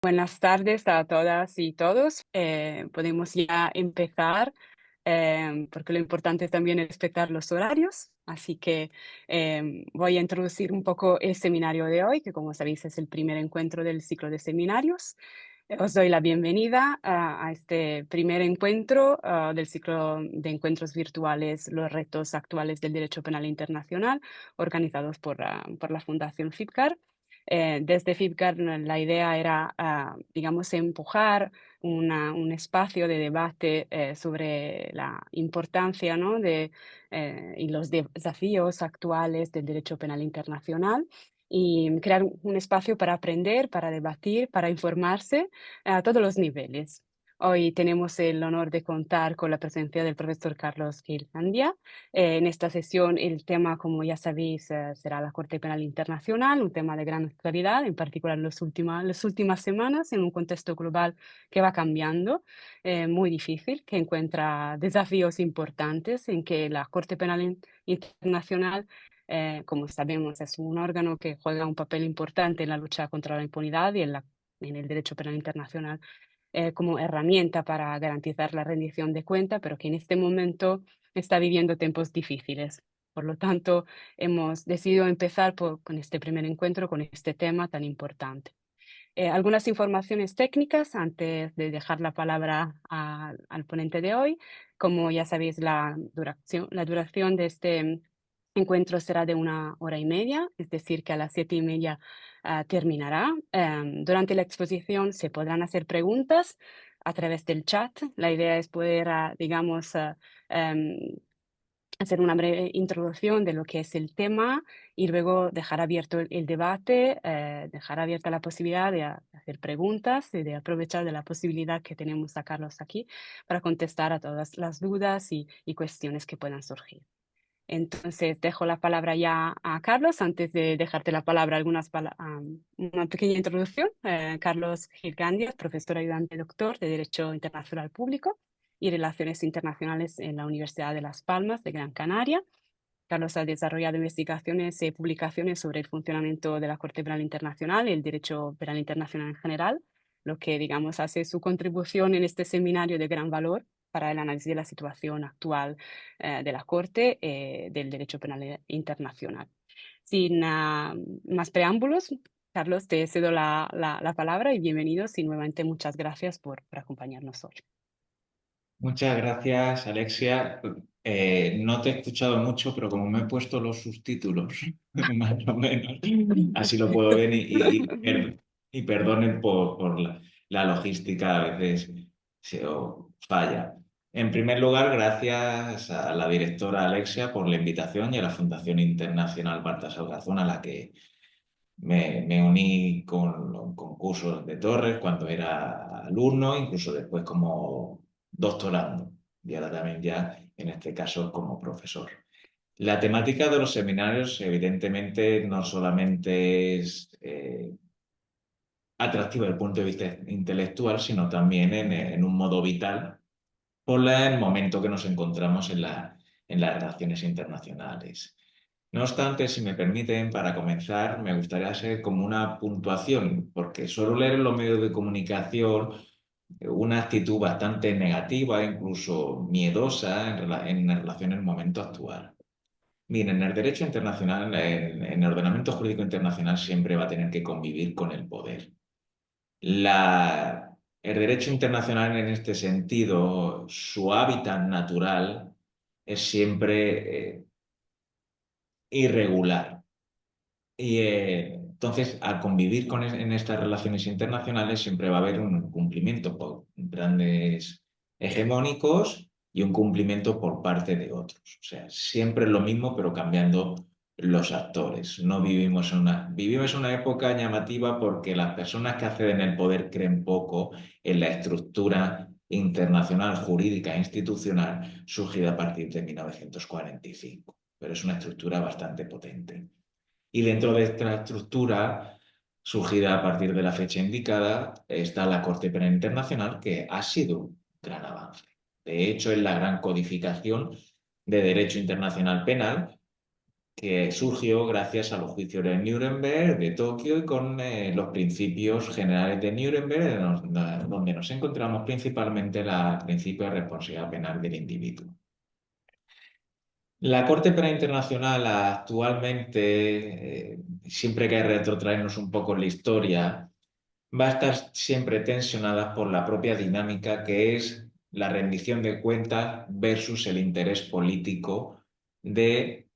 Buenas tardes a todas y todos. Podemos ya empezar, porque lo importante también es respetar los horarios. Así que voy a introducir un poco el seminario de hoy, que como sabéis es el primer encuentro del ciclo de seminarios. Os doy la bienvenida a este primer encuentro del ciclo de encuentros virtuales, los retos actuales del derecho penal internacional, organizados por la Fundación FIPCAR. Desde FIPCAR la idea era, digamos, empujar un espacio de debate sobre la importancia, ¿no? Y los desafíos actuales del derecho penal internacional y crear un espacio para aprender, para debatir, para informarse a todos los niveles. Hoy tenemos el honor de contar con la presencia del profesor Carlos Gilcandia. En esta sesión el tema, como ya sabéis, será la Corte Penal Internacional, un tema de gran actualidad, en particular en las últimas semanas, en un contexto global que va cambiando, muy difícil, que encuentra desafíos importantes en que la Corte Penal Internacional, como sabemos, es un órgano que juega un papel importante en la lucha contra la impunidad y en el derecho penal internacional como herramienta para garantizar la rendición de cuenta, pero que en este momento está viviendo tiempos difíciles. Por lo tanto, hemos decidido empezar con este primer encuentro, con este tema tan importante. Algunas informaciones técnicas antes de dejar la palabra al ponente de hoy. Como ya sabéis, la duración de este encuentro será de 1 hora y media, es decir, que a las 7:30 terminará. Durante la exposición se podrán hacer preguntas a través del chat. La idea es poder, digamos, em, hacer una breve introducción de lo que es el tema y luego dejar abierto el debate, dejar abierta la posibilidad de hacer preguntas y de aprovechar de la posibilidad que tenemos a Carlos aquí para contestar a todas las dudas y cuestiones que puedan surgir. Entonces, dejo la palabra ya a Carlos. Antes de dejarte la palabra, una pequeña introducción. Carlos Gilgandia, profesor ayudante doctor de Derecho Internacional Público y Relaciones Internacionales en la Universidad de Las Palmas de Gran Canaria. Carlos ha desarrollado investigaciones y publicaciones sobre el funcionamiento de la Corte Penal Internacional y el derecho penal internacional en general, lo que, digamos, hace su contribución en este seminario de gran valor para el análisis de la situación actual de la Corte del derecho penal internacional. Sin más preámbulos, Carlos, te cedo la palabra y bienvenidos y nuevamente muchas gracias por acompañarnos hoy. Muchas gracias, Alexia. No te he escuchado mucho, pero como me he puesto los subtítulos, más o menos, así lo puedo ver y perdonen por la logística, a veces falla. En primer lugar, gracias a la directora Alexia por la invitación y a la Fundación Internacional Baltasar Garzón, a la que me uní con los concursos de Torres cuando era alumno, incluso después como doctorando, y ahora también ya, en este caso, como profesor. La temática de los seminarios, evidentemente, no solamente es atractiva desde el punto de vista intelectual, sino también en un modo vital por el momento que nos encontramos en las relaciones internacionales. No obstante, si me permiten, para comenzar, me gustaría hacer como una puntuación, porque suelo leer en los medios de comunicación una actitud bastante negativa, incluso miedosa en relación al momento actual. Miren, en el derecho internacional, en el ordenamiento jurídico internacional siempre va a tener que convivir con el poder. El derecho internacional en este sentido, su hábitat natural es siempre irregular. Y entonces, al convivir en estas relaciones internacionales, siempre va a haber un cumplimiento por grandes hegemónicos y un cumplimiento por parte de otros. O sea, siempre es lo mismo, pero cambiando los actores. No vivimos en una época llamativa porque las personas que acceden al poder creen poco en la estructura internacional, jurídica e institucional surgida a partir de 1945. Pero es una estructura bastante potente. Y dentro de esta estructura, surgida a partir de la fecha indicada, está la Corte Penal Internacional, que ha sido un gran avance. De hecho, es la gran codificación de derecho internacional penal que surgió gracias a los juicios de Nuremberg, de Tokio y con los principios generales de Nuremberg, donde nos encontramos principalmente el principio de responsabilidad penal del individuo. La Corte Penal Internacional actualmente, siempre que hay que retrotraernos un poco en la historia, va a estar siempre tensionada por la propia dinámica que es la rendición de cuentas versus el interés político de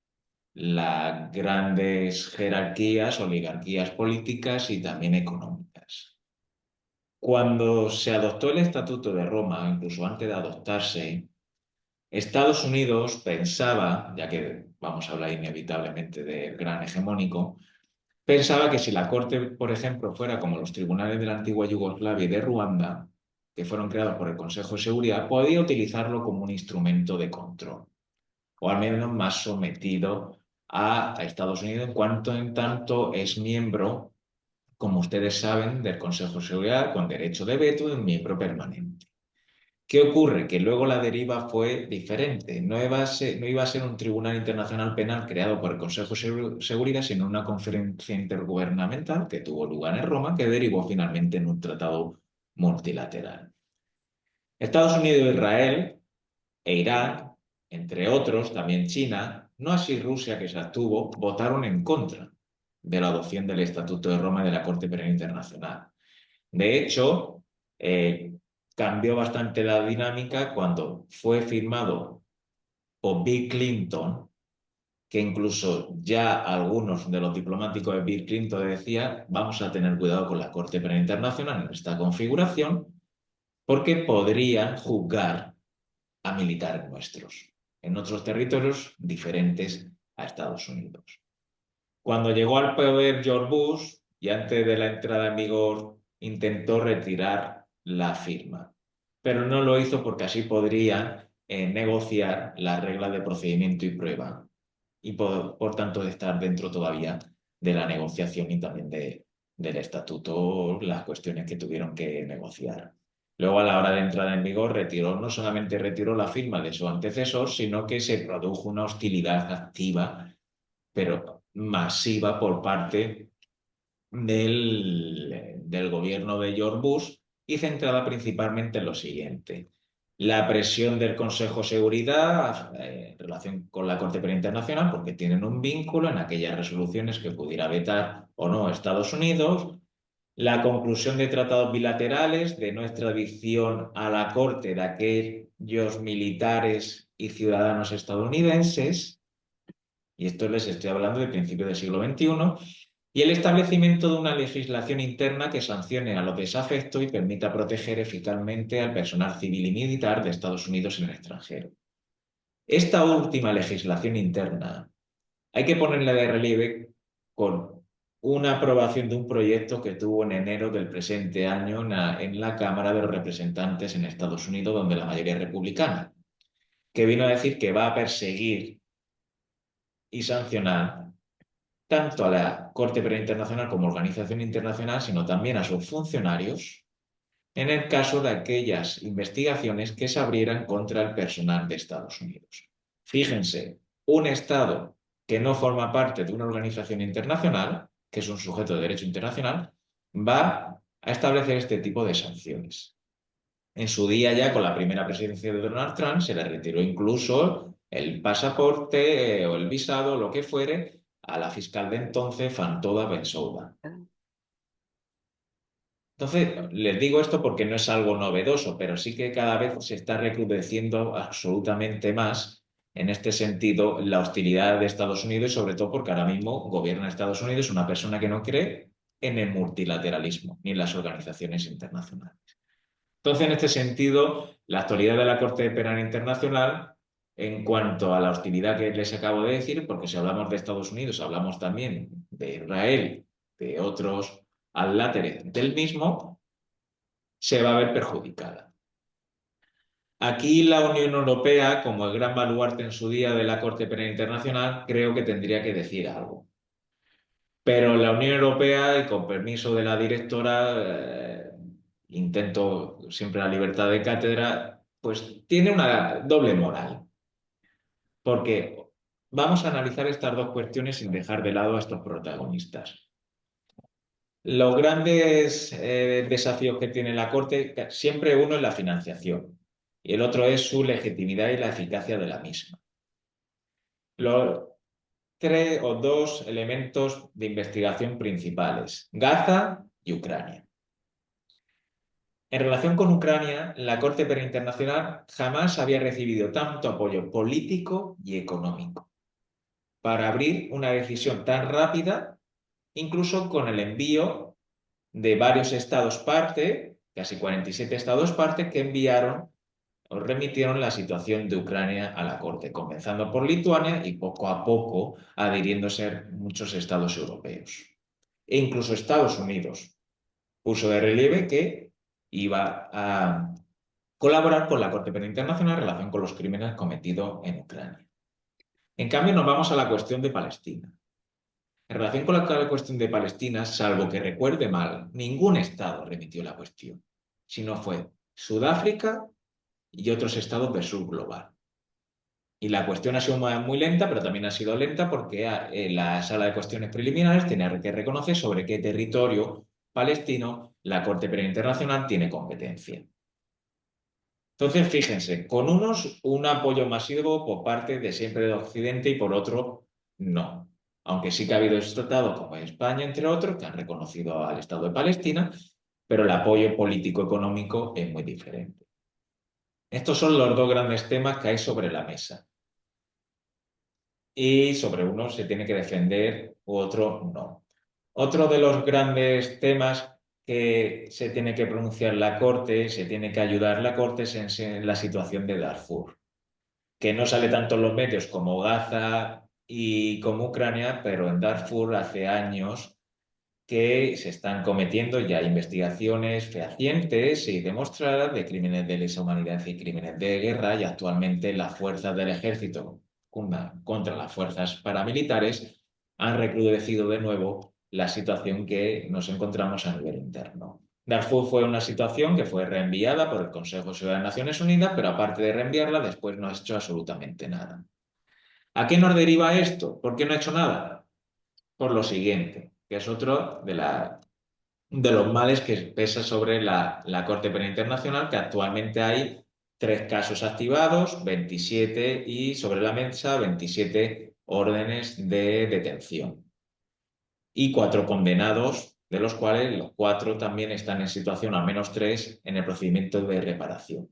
las grandes jerarquías, oligarquías políticas y también económicas. Cuando se adoptó el Estatuto de Roma, incluso antes de adoptarse, Estados Unidos pensaba, ya que vamos a hablar inevitablemente del gran hegemónico, pensaba que si la Corte, por ejemplo, fuera como los tribunales de la antigua Yugoslavia y de Ruanda, que fueron creados por el Consejo de Seguridad, podía utilizarlo como un instrumento de control, o al menos más sometido a Estados Unidos en tanto es miembro, como ustedes saben, del Consejo de Seguridad con derecho de veto y un miembro permanente. ¿Qué ocurre? Que luego la deriva fue diferente. No iba a ser un tribunal internacional penal creado por el Consejo de Seguridad, sino una conferencia intergubernamental que tuvo lugar en Roma, que derivó finalmente en un tratado multilateral. Estados Unidos, Israel e Irán, entre otros, también China, no así Rusia, que se abstuvo, votaron en contra de la adopción del Estatuto de Roma y de la Corte Penal Internacional. De hecho, cambió bastante la dinámica cuando fue firmado por Bill Clinton, que incluso ya algunos de los diplomáticos de Bill Clinton decían, vamos a tener cuidado con la Corte Penal Internacional en esta configuración, porque podrían juzgar a militares nuestros en otros territorios diferentes a Estados Unidos. Cuando llegó al poder George Bush, y antes de la entrada en vigor, intentó retirar la firma, pero no lo hizo porque así podrían negociar las reglas de procedimiento y prueba y por tanto de estar dentro todavía de la negociación y también del estatuto, las cuestiones que tuvieron que negociar. Luego, a la hora de entrar en vigor, no solamente retiró la firma de su antecesor, sino que se produjo una hostilidad activa pero masiva por parte del gobierno de George Bush y centrada principalmente en lo siguiente. La presión del Consejo de Seguridad en relación con la Corte Penal Internacional, porque tienen un vínculo en aquellas resoluciones que pudiera vetar o no Estados Unidos, la conclusión de tratados bilaterales de no extradición a la Corte de aquellos militares y ciudadanos estadounidenses, y esto les estoy hablando de principios del siglo XXI, y el establecimiento de una legislación interna que sancione a los desafectos y permita proteger eficazmente al personal civil y militar de Estados Unidos en el extranjero. Esta última legislación interna hay que ponerla de relieve con una aprobación de un proyecto que tuvo en enero del presente año en la Cámara de los Representantes en Estados Unidos, donde la mayoría es republicana, que vino a decir que va a perseguir y sancionar tanto a la Corte Penal Internacional como organización internacional, sino también a sus funcionarios en el caso de aquellas investigaciones que se abrieran contra el personal de Estados Unidos. Fíjense, un Estado que no forma parte de una organización internacional, que es un sujeto de derecho internacional, va a establecer este tipo de sanciones. En su día ya con la primera presidencia de Donald Trump se le retiró incluso el pasaporte o el visado, lo que fuere, a la fiscal de entonces, Fantoda Bensouda. Entonces, les digo esto porque no es algo novedoso, pero sí que cada vez se está recrudeciendo absolutamente más en este sentido la hostilidad de Estados Unidos y sobre todo porque ahora mismo gobierna Estados Unidos una persona que no cree en el multilateralismo ni en las organizaciones internacionales. Entonces, en este sentido, la actualidad de la Corte Penal Internacional, en cuanto a la hostilidad que les acabo de decir, porque si hablamos de Estados Unidos, hablamos también de Israel, de otros adláteres del mismo, se va a ver perjudicada. Aquí la Unión Europea, como el gran baluarte en su día de la Corte Penal Internacional, creo que tendría que decir algo. Pero la Unión Europea, y con permiso de la directora, intento siempre la libertad de cátedra, pues tiene una doble moral. Porque vamos a analizar estas dos cuestiones sin dejar de lado a estos protagonistas. Los grandes desafíos que tiene la Corte, siempre uno es la financiación y el otro es su legitimidad y la eficacia de la misma. Los tres o dos elementos de investigación principales, Gaza y Ucrania. En relación con Ucrania, la Corte Penal Internacional jamás había recibido tanto apoyo político y económico para abrir una decisión tan rápida, incluso con el envío de varios estados parte, casi 47 estados parte, que enviaron o remitieron la situación de Ucrania a la Corte, comenzando por Lituania y poco a poco adhiriéndose muchos estados europeos. E incluso Estados Unidos puso de relieve que iba a colaborar con la Corte Penal Internacional en relación con los crímenes cometidos en Ucrania. En cambio, nos vamos a la cuestión de Palestina. En relación con la cuestión de Palestina, salvo que recuerde mal, ningún Estado remitió la cuestión, sino fue Sudáfrica y otros estados del sur global. Y la cuestión ha sido muy lenta, pero también ha sido lenta porque la sala de cuestiones preliminares tenía que reconocer sobre qué territorio palestino la Corte Penal Internacional tiene competencia. Entonces, fíjense, con unos un apoyo masivo por parte de siempre de Occidente y por otro no. Aunque sí que ha habido estados como España, entre otros, que han reconocido al Estado de Palestina, pero el apoyo político-económico es muy diferente. Estos son los dos grandes temas que hay sobre la mesa. Y sobre uno se tiene que defender, otro no. Otro de los grandes temas que se tiene que pronunciar la Corte, se tiene que ayudar la Corte es en la situación de Darfur, que no sale tanto en los medios como Gaza y como Ucrania, pero en Darfur hace años que se están cometiendo ya investigaciones fehacientes y demostradas de crímenes de lesa humanidad y crímenes de guerra, y actualmente las fuerzas del ejército contra las fuerzas paramilitares han recrudecido de nuevo la situación que nos encontramos a nivel interno. Darfur fue una situación que fue reenviada por el Consejo de Seguridad de Naciones Unidas, pero aparte de reenviarla, después no ha hecho absolutamente nada. ¿A qué nos deriva esto? ¿Por qué no ha hecho nada? Por lo siguiente, que es otro de los males que pesa sobre la Corte Penal Internacional, que actualmente hay 3 casos activados, 27 y sobre la mesa 27 órdenes de detención y 4 condenados, de los cuales los 4 también están en situación, al menos 3, en el procedimiento de reparación.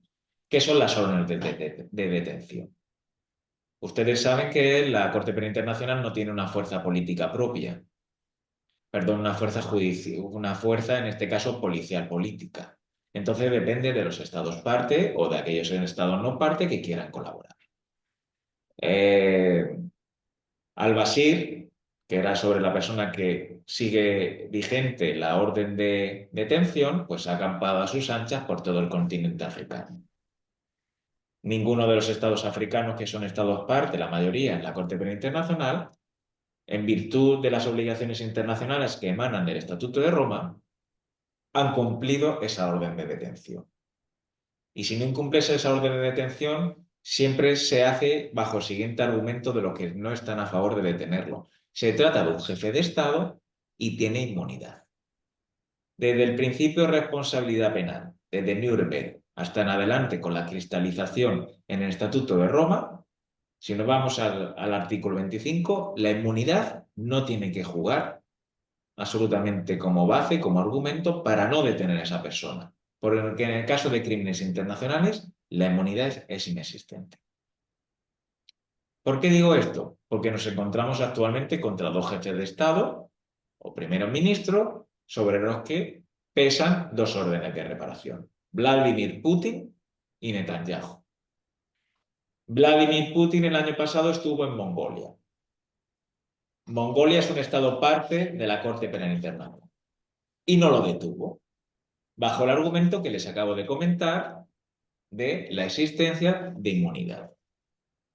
¿Qué son las órdenes de detención? Ustedes saben que la Corte Penal Internacional no tiene una fuerza política propia, perdón, una fuerza judicial, una fuerza, en este caso, policial política. Entonces depende de los estados parte o de aquellos estados no parte que quieran colaborar. Al-Bashir, que era sobre la persona que sigue vigente la orden de detención, pues ha acampado a sus anchas por todo el continente africano. Ninguno de los estados africanos que son estados parte, la mayoría en la Corte Penal Internacional, en virtud de las obligaciones internacionales que emanan del Estatuto de Roma, han cumplido esa orden de detención. Y si no incumples esa orden de detención, siempre se hace bajo el siguiente argumento de lo que no están a favor de detenerlo. Se trata de un jefe de Estado y tiene inmunidad. Desde el principio de responsabilidad penal, desde Nuremberg hasta en adelante con la cristalización en el Estatuto de Roma, si nos vamos al artículo 25, la inmunidad no tiene que jugar absolutamente como base, como argumento para no detener a esa persona. Porque en el caso de crímenes internacionales, la inmunidad es inexistente. ¿Por qué digo esto? Porque nos encontramos actualmente contra 2 jefes de Estado o primeros ministros sobre los que pesan 2 órdenes de reparación: Vladimir Putin y Netanyahu. Vladimir Putin el año pasado estuvo en Mongolia. Mongolia es un estado parte de la Corte Penal Internacional y no lo detuvo, bajo el argumento que les acabo de comentar de la existencia de inmunidad.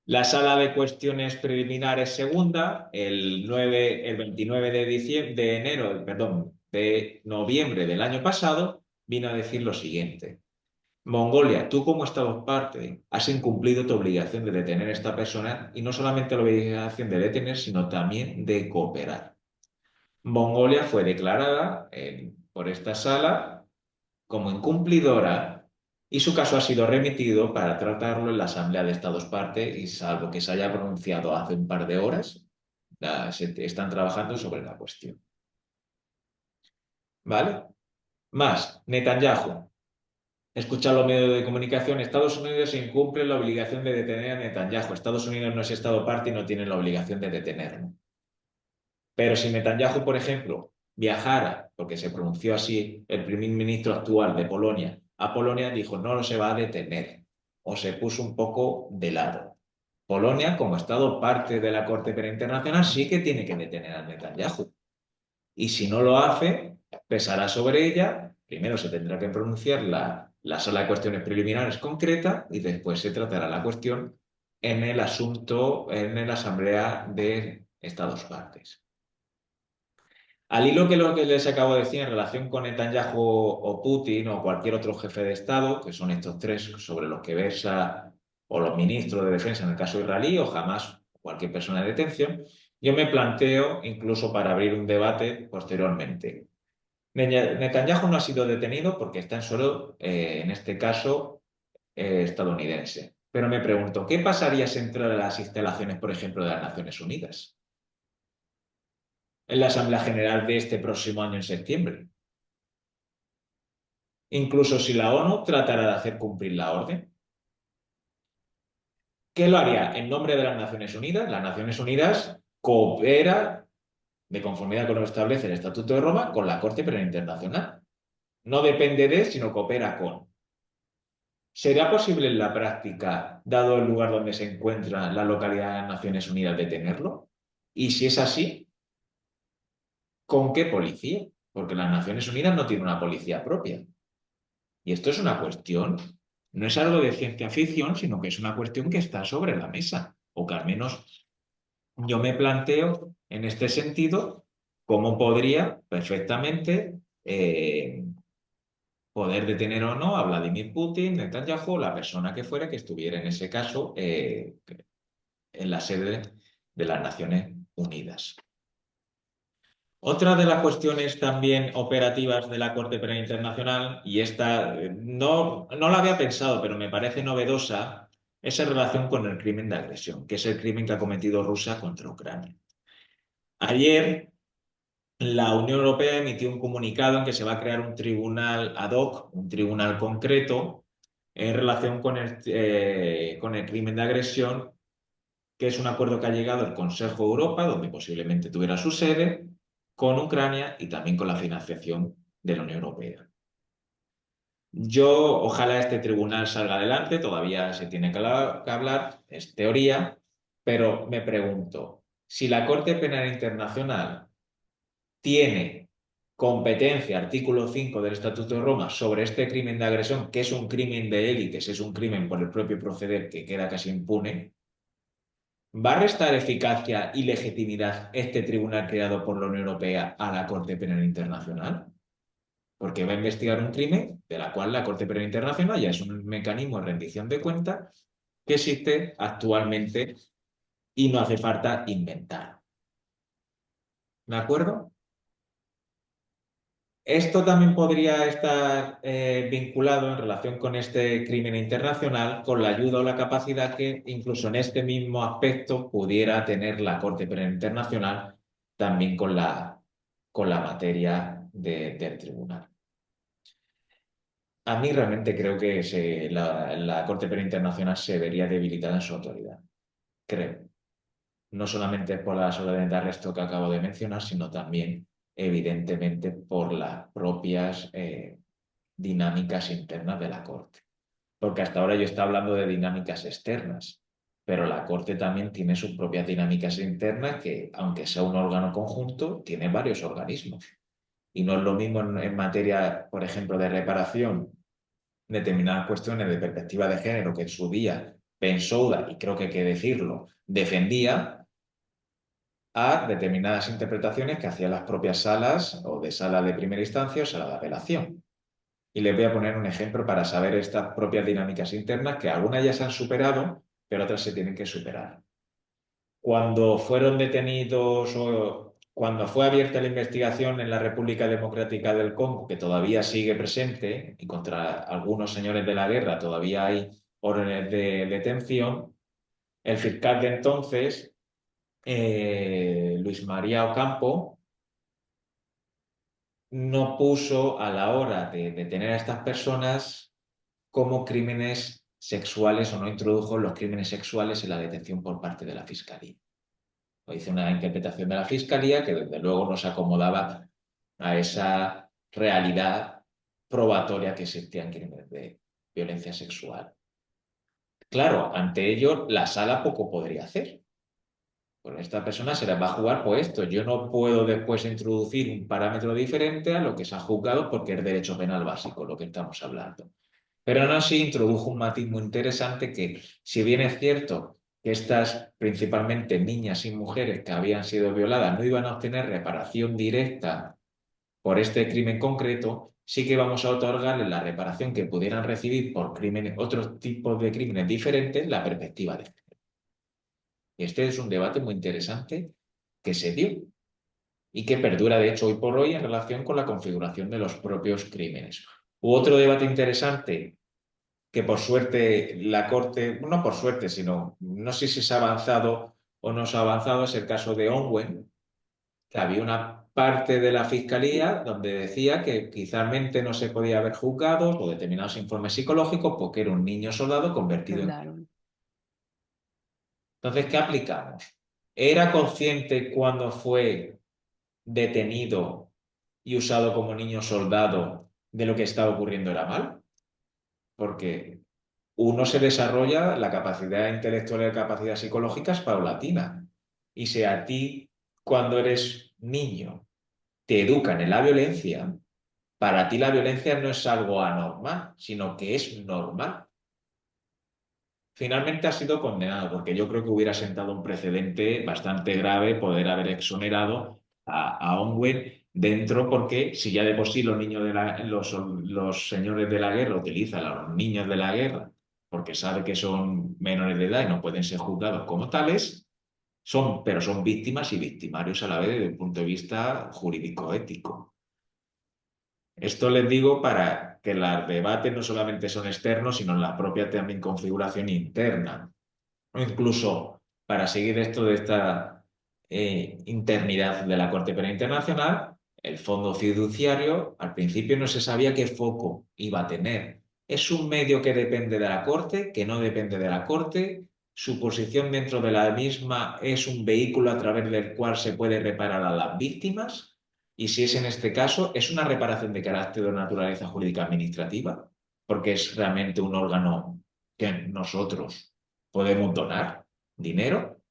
La sala de cuestiones preliminares segunda, el 29 de noviembre del año pasado, vino a decir lo siguiente: Mongolia, tú como Estado parte has incumplido tu obligación de detener a esta persona y no solamente la obligación de detener, sino también de cooperar. Mongolia fue declarada por esta sala como incumplidora y su caso ha sido remitido para tratarlo en la Asamblea de Estados Parte y salvo que se haya pronunciado hace un par de horas, están trabajando sobre la cuestión. ¿Vale? Más, Netanyahu. Escucha los medios de comunicación. Estados Unidos incumple la obligación de detener a Netanyahu. Estados Unidos no es Estado parte y no tiene la obligación de detenerlo. Pero si Netanyahu, por ejemplo, viajara, porque se pronunció así el primer ministro actual de Polonia, a Polonia dijo no lo se va a detener o se puso un poco de lado. Polonia, como Estado parte de la Corte Penal Internacional, sí que tiene que detener a Netanyahu. Y si no lo hace, pesará sobre ella. Primero se tendrá que pronunciar la sala de cuestiones preliminares concreta y después se tratará la cuestión en el asunto, en la Asamblea de Estados Partes. Al hilo que lo que les acabo de decir en relación con Netanyahu o Putin o cualquier otro jefe de Estado, que son estos tres sobre los que versa, o los ministros de defensa en el caso israelí, o jamás cualquier persona de detención, yo me planteo incluso para abrir un debate posteriormente. Netanyahu no ha sido detenido porque está en suelo, en este caso, estadounidense. Pero me pregunto, ¿qué pasaría si entra a las instalaciones, por ejemplo, de las Naciones Unidas? En la Asamblea General de este próximo año en septiembre. Incluso si la ONU tratara de hacer cumplir la orden. ¿Qué lo haría? En nombre de las Naciones Unidas. Las Naciones Unidas coopera de conformidad con lo que establece el Estatuto de Roma con la Corte Penal Internacional. No depende de, sino coopera con. ¿Será posible en la práctica, dado el lugar donde se encuentra la localidad de las Naciones Unidas, detenerlo? Y si es así, ¿con qué policía? Porque las Naciones Unidas no tienen una policía propia. Y esto es una cuestión, no es algo de ciencia ficción, sino que es una cuestión que está sobre la mesa, o que al menos yo me planteo en este sentido cómo podría perfectamente poder detener o no a Vladimir Putin, Netanyahu, la persona que fuera que estuviera en ese caso en la sede de las Naciones Unidas. Otra de las cuestiones también operativas de la Corte Penal Internacional, y esta no la había pensado, pero me parece novedosa, es en relación con el crimen de agresión, que es el crimen que ha cometido Rusia contra Ucrania. Ayer, la Unión Europea emitió un comunicado en que se va a crear un tribunal ad hoc, un tribunal concreto, en relación con el crimen de agresión, que es un acuerdo que ha llegado el Consejo de Europa, donde posiblemente tuviera su sede, con Ucrania y también con la financiación de la Unión Europea. Yo, ojalá este tribunal salga adelante, todavía se tiene que hablar, es teoría, pero me pregunto, si la Corte Penal Internacional tiene competencia, artículo 5 del Estatuto de Roma, sobre este crimen de agresión, que es un crimen de élites, es un crimen por el propio proceder que queda casi impune, ¿va a restar eficacia y legitimidad este tribunal creado por la Unión Europea a la Corte Penal Internacional? Porque va a investigar un crimen de la cual la Corte Penal Internacional ya es un mecanismo de rendición de cuentas que existe actualmente y no hace falta inventar. ¿De acuerdo? Esto también podría estar vinculado en relación con este crimen internacional, con la ayuda o la capacidad que incluso en este mismo aspecto pudiera tener la Corte Penal Internacional también con la materia del tribunal. A mí realmente creo que la Corte Penal Internacional se vería debilitada en su autoridad. Creo. No solamente por las órdenes de arresto que acabo de mencionar, sino también, evidentemente, por las propias dinámicas internas de la Corte. Porque hasta ahora yo estaba hablando de dinámicas externas, pero la Corte también tiene sus propias dinámicas internas que, aunque sea un órgano conjunto, tiene varios organismos. Y no es lo mismo en materia, por ejemplo, de reparación, determinadas cuestiones de perspectiva de género que en su día Pensouda, y creo que hay que decirlo, defendía, a determinadas interpretaciones que hacían las propias salas o de sala de primera instancia o sala de apelación. Y les voy a poner un ejemplo para saber estas propias dinámicas internas, que algunas ya se han superado, pero otras se tienen que superar. Cuando fueron detenidos o cuando fue abierta la investigación en la República Democrática del Congo, que todavía sigue presente, y contra algunos señores de la guerra todavía hay órdenes de detención, el fiscal de entonces, Luis María Ocampo, no puso a la hora de detener a estas personas como crímenes sexuales o no introdujo los crímenes sexuales en la detención por parte de la Fiscalía. O hizo una interpretación de la Fiscalía que desde luego no se acomodaba a esa realidad probatoria que existía en crímenes de violencia sexual. Claro, ante ello la sala poco podría hacer. Con esta persona se les va a jugar por esto. Yo no puedo después introducir un parámetro diferente a lo que se ha juzgado porque es derecho penal básico lo que estamos hablando. Pero aún así introdujo un matiz muy interesante que, si bien es cierto que estas principalmente niñas y mujeres que habían sido violadas no iban a obtener reparación directa por este crimen concreto, sí que vamos a otorgarles la reparación que pudieran recibir por crímenes, otros tipos de crímenes diferentes, la perspectiva de género. Y este es un debate muy interesante que se dio y que perdura, de hecho, hoy por hoy en relación con la configuración de los propios crímenes. Hubo otro debate interesante que por suerte la Corte, no por suerte, sino no sé si se ha avanzado o no se ha avanzado, es el caso de Onwen, que había una parte de la Fiscalía donde decía que quizás no se podía haber juzgado o determinados informes psicológicos porque era un niño soldado convertido en... Claro. Entonces, ¿qué aplicamos? ¿Era consciente cuando fue detenido y usado como niño soldado de lo que estaba ocurriendo era mal? Porque uno se desarrolla, la capacidad intelectual y la capacidad psicológica es paulatina. Y si a ti, cuando eres niño, te educan en la violencia, para ti la violencia no es algo anormal, sino que es normal. Finalmente ha sido condenado, porque yo creo que hubiera sentado un precedente bastante grave poder haber exonerado a Onwen dentro, porque si ya de por sí los niños de los señores de la guerra utilizan a los niños de la guerra porque sabe que son menores de edad y no pueden ser juzgados como tales, pero son víctimas y victimarios a la vez desde un punto de vista jurídico-ético. Esto les digo para que los debates no solamente son externos, sino en la propia también configuración interna. O incluso para seguir esto de esta internidad de la Corte Penal Internacional, el fondo fiduciario al principio no se sabía qué foco iba a tener. Es un medio que depende de la Corte, que no depende de la Corte. Su posición dentro de la misma es un vehículo a través del cual se puede reparar a las víctimas. Y si es en este caso, es una reparación de carácter o naturaleza jurídica administrativa, porque es realmente un órgano que nosotros podemos donar dinero,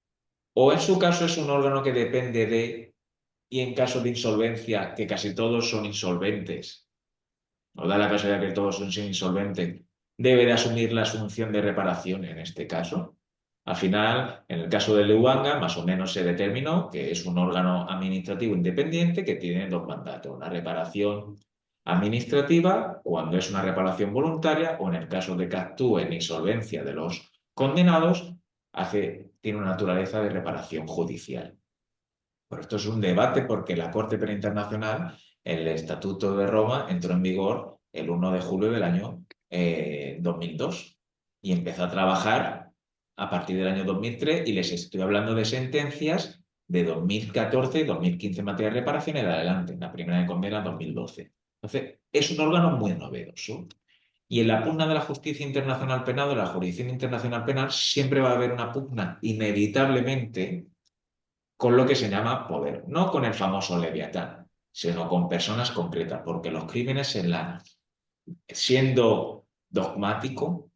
o en su caso es un órgano que depende de, y en caso de insolvencia, que casi todos son insolventes, o da la casualidad que todos son insolventes, debe de asumir la asunción de reparación en este caso. Al final, en el caso de Luanga, más o menos se determinó que es un órgano administrativo independiente que tiene dos mandatos, la reparación administrativa cuando es una reparación voluntaria o en el caso de que actúe en insolvencia de los condenados, tiene una naturaleza de reparación judicial. Pero esto es un debate porque la Corte Penal Internacional, el Estatuto de Roma, entró en vigor el 1 de julio del año 2002 y empezó a trabajar a partir del año 2003 y les estoy hablando de sentencias de 2014 y 2015 en materia de reparación y de adelante, la primera de condena 2012. Entonces, es un órgano muy novedoso. Y en la pugna de la justicia internacional penal, de la jurisdicción internacional penal, siempre va a haber una pugna inevitablemente con lo que se llama poder, no con el famoso Leviatán, sino con personas concretas, porque los crímenes siendo dogmático,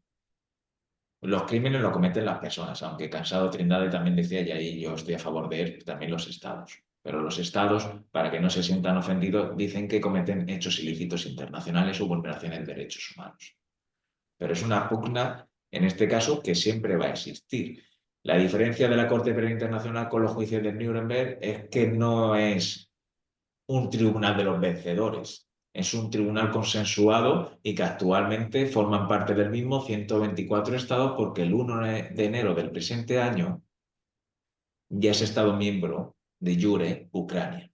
los crímenes lo cometen las personas, aunque Cansado Trindade también decía, y ahí yo estoy a favor de él, también los estados. Pero los estados, para que no se sientan ofendidos, dicen que cometen hechos ilícitos internacionales o vulneraciones de derechos humanos. Pero es una pugna, en este caso, que siempre va a existir. La diferencia de la Corte Penal Internacional con los juicios de Nuremberg es que no es un tribunal de los vencedores, Es un tribunal consensuado y que actualmente forman parte del mismo 124 estados porque el 1 de enero del presente año ya es Estado miembro de jure Ucrania.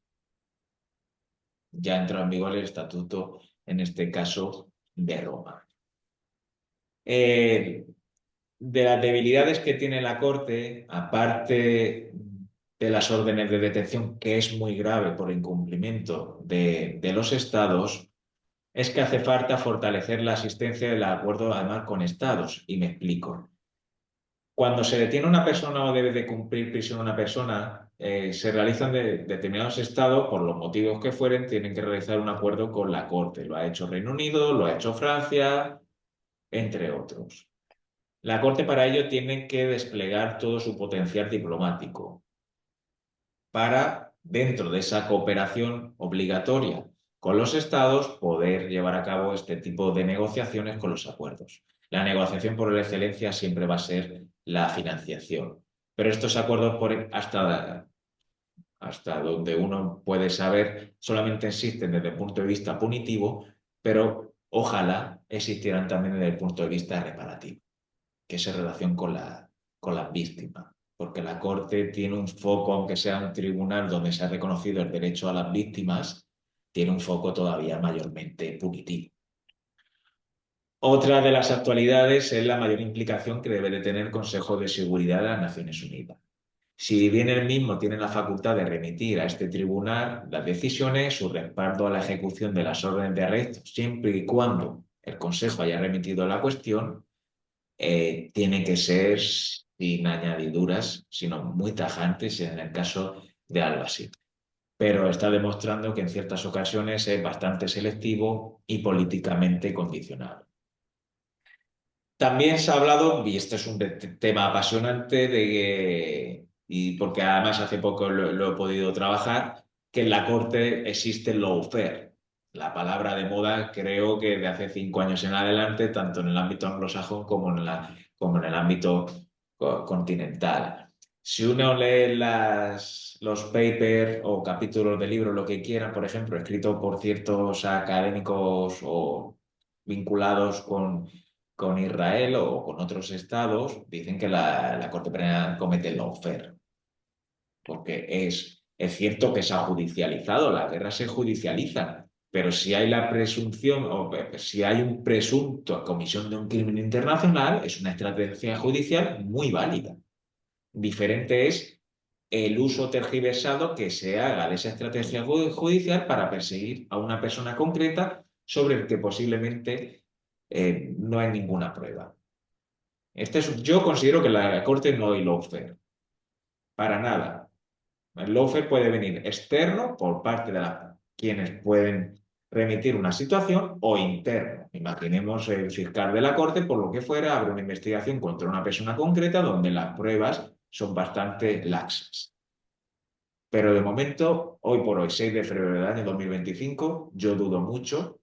Ya entró en vigor el estatuto, en este caso, de Roma. De las debilidades que tiene la Corte, aparte de las órdenes de detención, que es muy grave por incumplimiento de los estados, es que hace falta fortalecer la asistencia del acuerdo además con estados. Y me explico. Cuando se detiene una persona o debe de cumplir prisión una persona, se realizan de determinados estados, por los motivos que fueren, tienen que realizar un acuerdo con la Corte. Lo ha hecho Reino Unido, lo ha hecho Francia, entre otros. La Corte para ello tiene que desplegar todo su potencial diplomático para, dentro de esa cooperación obligatoria con los estados, poder llevar a cabo este tipo de negociaciones con los acuerdos. La negociación por excelencia siempre va a ser la financiación, pero estos acuerdos hasta donde uno puede saber solamente existen desde el punto de vista punitivo, pero ojalá existieran también desde el punto de vista reparativo, que es en relación con las víctimas, porque la Corte tiene un foco, aunque sea un tribunal donde se ha reconocido el derecho a las víctimas, tiene un foco todavía mayormente punitivo. Otra de las actualidades es la mayor implicación que debe de tener el Consejo de Seguridad de las Naciones Unidas. Si bien el mismo tiene la facultad de remitir a este tribunal las decisiones, su respaldo a la ejecución de las órdenes de arresto, siempre y cuando el Consejo haya remitido la cuestión, tiene que ser sin añadiduras, sino muy tajantes en el caso de Al-Bashir. Pero está demostrando que en ciertas ocasiones es bastante selectivo y políticamente condicionado. También se ha hablado, y este es un tema apasionante, y porque además hace poco lo he podido trabajar, que en la Corte existe el lawfare. La palabra de moda creo que de hace 5 años en adelante, tanto en el ámbito anglosajón como en el ámbito continental. Si uno lee los papers o capítulos de libros, lo que quieran, por ejemplo, escritos por ciertos académicos o vinculados con Israel o con otros estados, dicen que la Corte Penal comete el lawfare, porque es cierto que se ha judicializado, las guerras se judicializan, pero si hay la presunción o si hay un presunto comisión de un crimen internacional, es una estrategia judicial muy válida. Diferente es el uso tergiversado que se haga de esa estrategia judicial para perseguir a una persona concreta sobre el que posiblemente no hay ninguna prueba. Yo considero que la Corte no hay lawfare, para nada. El lawfare puede venir externo por parte de quienes pueden remitir una situación o interno. Imaginemos el fiscal de la Corte, por lo que fuera, abre una investigación contra una persona concreta donde las pruebas son bastante laxas. Pero de momento, hoy por hoy, 6 de febrero del año 2025, yo dudo mucho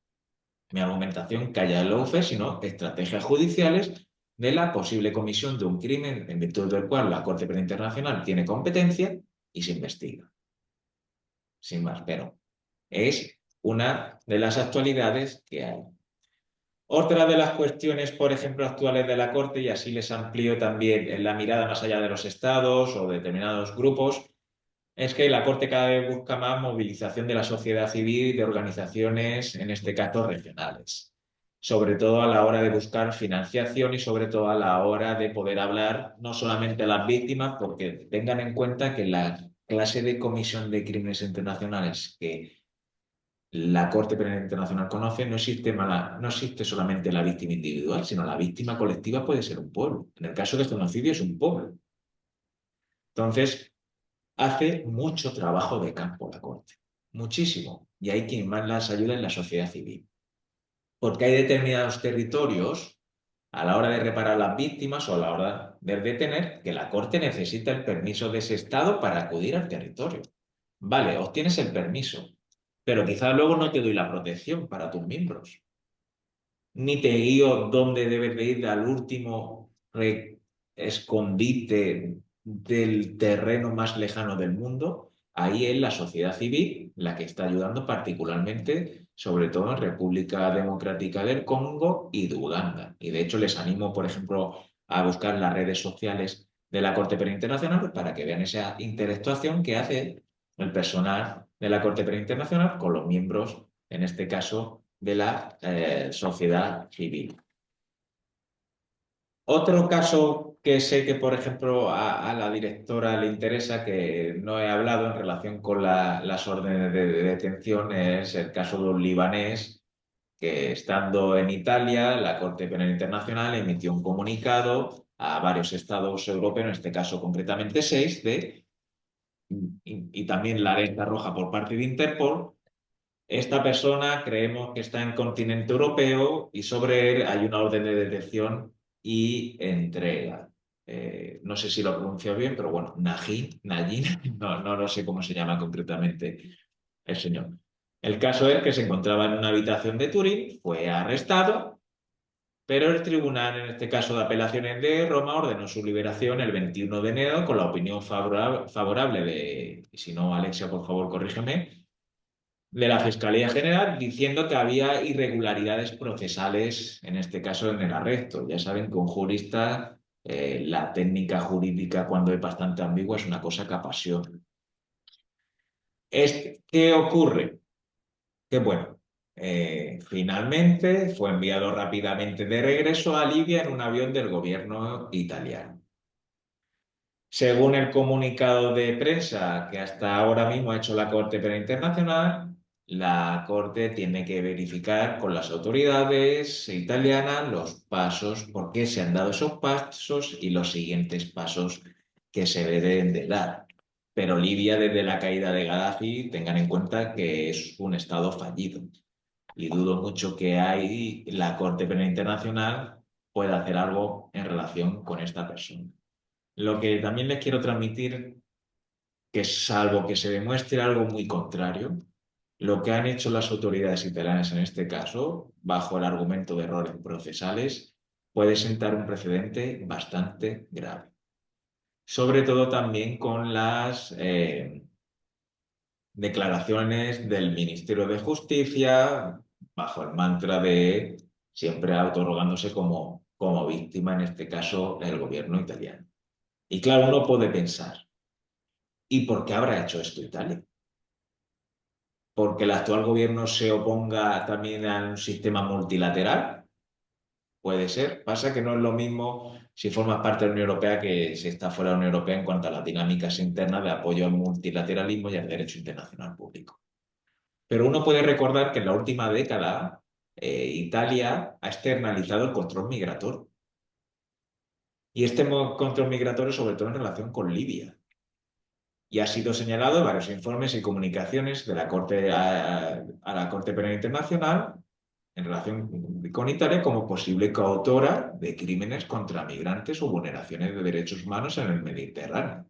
mi argumentación que haya lawfare, sino estrategias judiciales de la posible comisión de un crimen en virtud del cual la Corte Penal Internacional tiene competencia y se investiga. Sin más, pero es una de las actualidades que hay. Otra de las cuestiones, por ejemplo, actuales de la Corte, y así les amplío también en la mirada más allá de los estados o determinados grupos, es que la Corte cada vez busca más movilización de la sociedad civil y de organizaciones, en este caso regionales, sobre todo a la hora de buscar financiación y sobre todo a la hora de poder hablar no solamente a las víctimas, porque tengan en cuenta que la clase de comisión de crímenes internacionales que la Corte Penal Internacional conoce, no existe solamente la víctima individual, sino la víctima colectiva puede ser un pueblo. En el caso de genocidio es un pueblo. Entonces, hace mucho trabajo de campo la Corte, muchísimo, y hay quien más las ayuda en la sociedad civil, porque hay determinados territorios a la hora de reparar las víctimas o a la hora de detener que la Corte necesita el permiso de ese Estado para acudir al territorio. Vale, obtienes el permiso, pero quizás luego no te doy la protección para tus miembros, ni te guío dónde debes de ir al último escondite del terreno más lejano del mundo ahí es la sociedad civil la que está ayudando particularmente, sobre todo en República Democrática del Congo y de Uganda. Y de hecho les animo, por ejemplo, a buscar las redes sociales de la Corte Penal Internacional para que vean esa interactuación que hace el personal de la Corte Penal Internacional con los miembros, en este caso, de la sociedad civil. Otro caso que sé que, por ejemplo, a la directora le interesa, que no he hablado en relación con las órdenes de detención, es el caso de un libanés que, estando en Italia, la Corte Penal Internacional emitió un comunicado a varios estados europeos, en este caso concretamente seis, y también la alerta roja por parte de Interpol. Esta persona creemos que está en continente europeo y sobre él hay una orden de detención y entrega. No sé si lo pronuncio bien, pero bueno, Najin, no lo sé cómo se llama concretamente el señor. El caso es que se encontraba en una habitación de Turín, fue arrestado, pero el tribunal, en este caso de apelaciones de Roma, ordenó su liberación el 21 de enero con la opinión favorable de, y si no, Alexia, por favor, corrígeme, de la Fiscalía General, diciendo que había irregularidades procesales, en este caso en el arresto. Ya saben que un jurista, la técnica jurídica cuando es bastante ambigua es una cosa que apasiona. ¿Qué ocurre? Que bueno, finalmente fue enviado rápidamente de regreso a Libia en un avión del gobierno italiano. Según el comunicado de prensa que hasta ahora mismo ha hecho la Corte Penal Internacional, la Corte tiene que verificar con las autoridades italianas los pasos, por qué se han dado esos pasos y los siguientes pasos que se deben de dar. Pero Libia, desde la caída de Gaddafi, tengan en cuenta que es un estado fallido y dudo mucho que ahí la Corte Penal Internacional pueda hacer algo en relación con esta persona. Lo que también les quiero transmitir, que salvo que se demuestre algo muy contrario, lo que han hecho las autoridades italianas en este caso, bajo el argumento de errores procesales, puede sentar un precedente bastante grave. Sobre todo también con las declaraciones del Ministerio de Justicia, bajo el mantra de siempre autorogándose como víctima, en este caso, el gobierno italiano. Y claro, uno puede pensar, ¿y por qué habrá hecho esto Italia? ¿Porque el actual gobierno se oponga también a un sistema multilateral? Puede ser. Pasa que no es lo mismo si formas parte de la Unión Europea que si estás fuera de la Unión Europea en cuanto a las dinámicas internas de apoyo al multilateralismo y al derecho internacional público. Pero uno puede recordar que en la última década Italia ha externalizado el control migratorio. Y este control migratorio sobre todo en relación con Libia. Y ha sido señalado en varios informes y comunicaciones de la Corte a la Corte Penal Internacional en relación con Italia como posible coautora de crímenes contra migrantes o vulneraciones de derechos humanos en el Mediterráneo.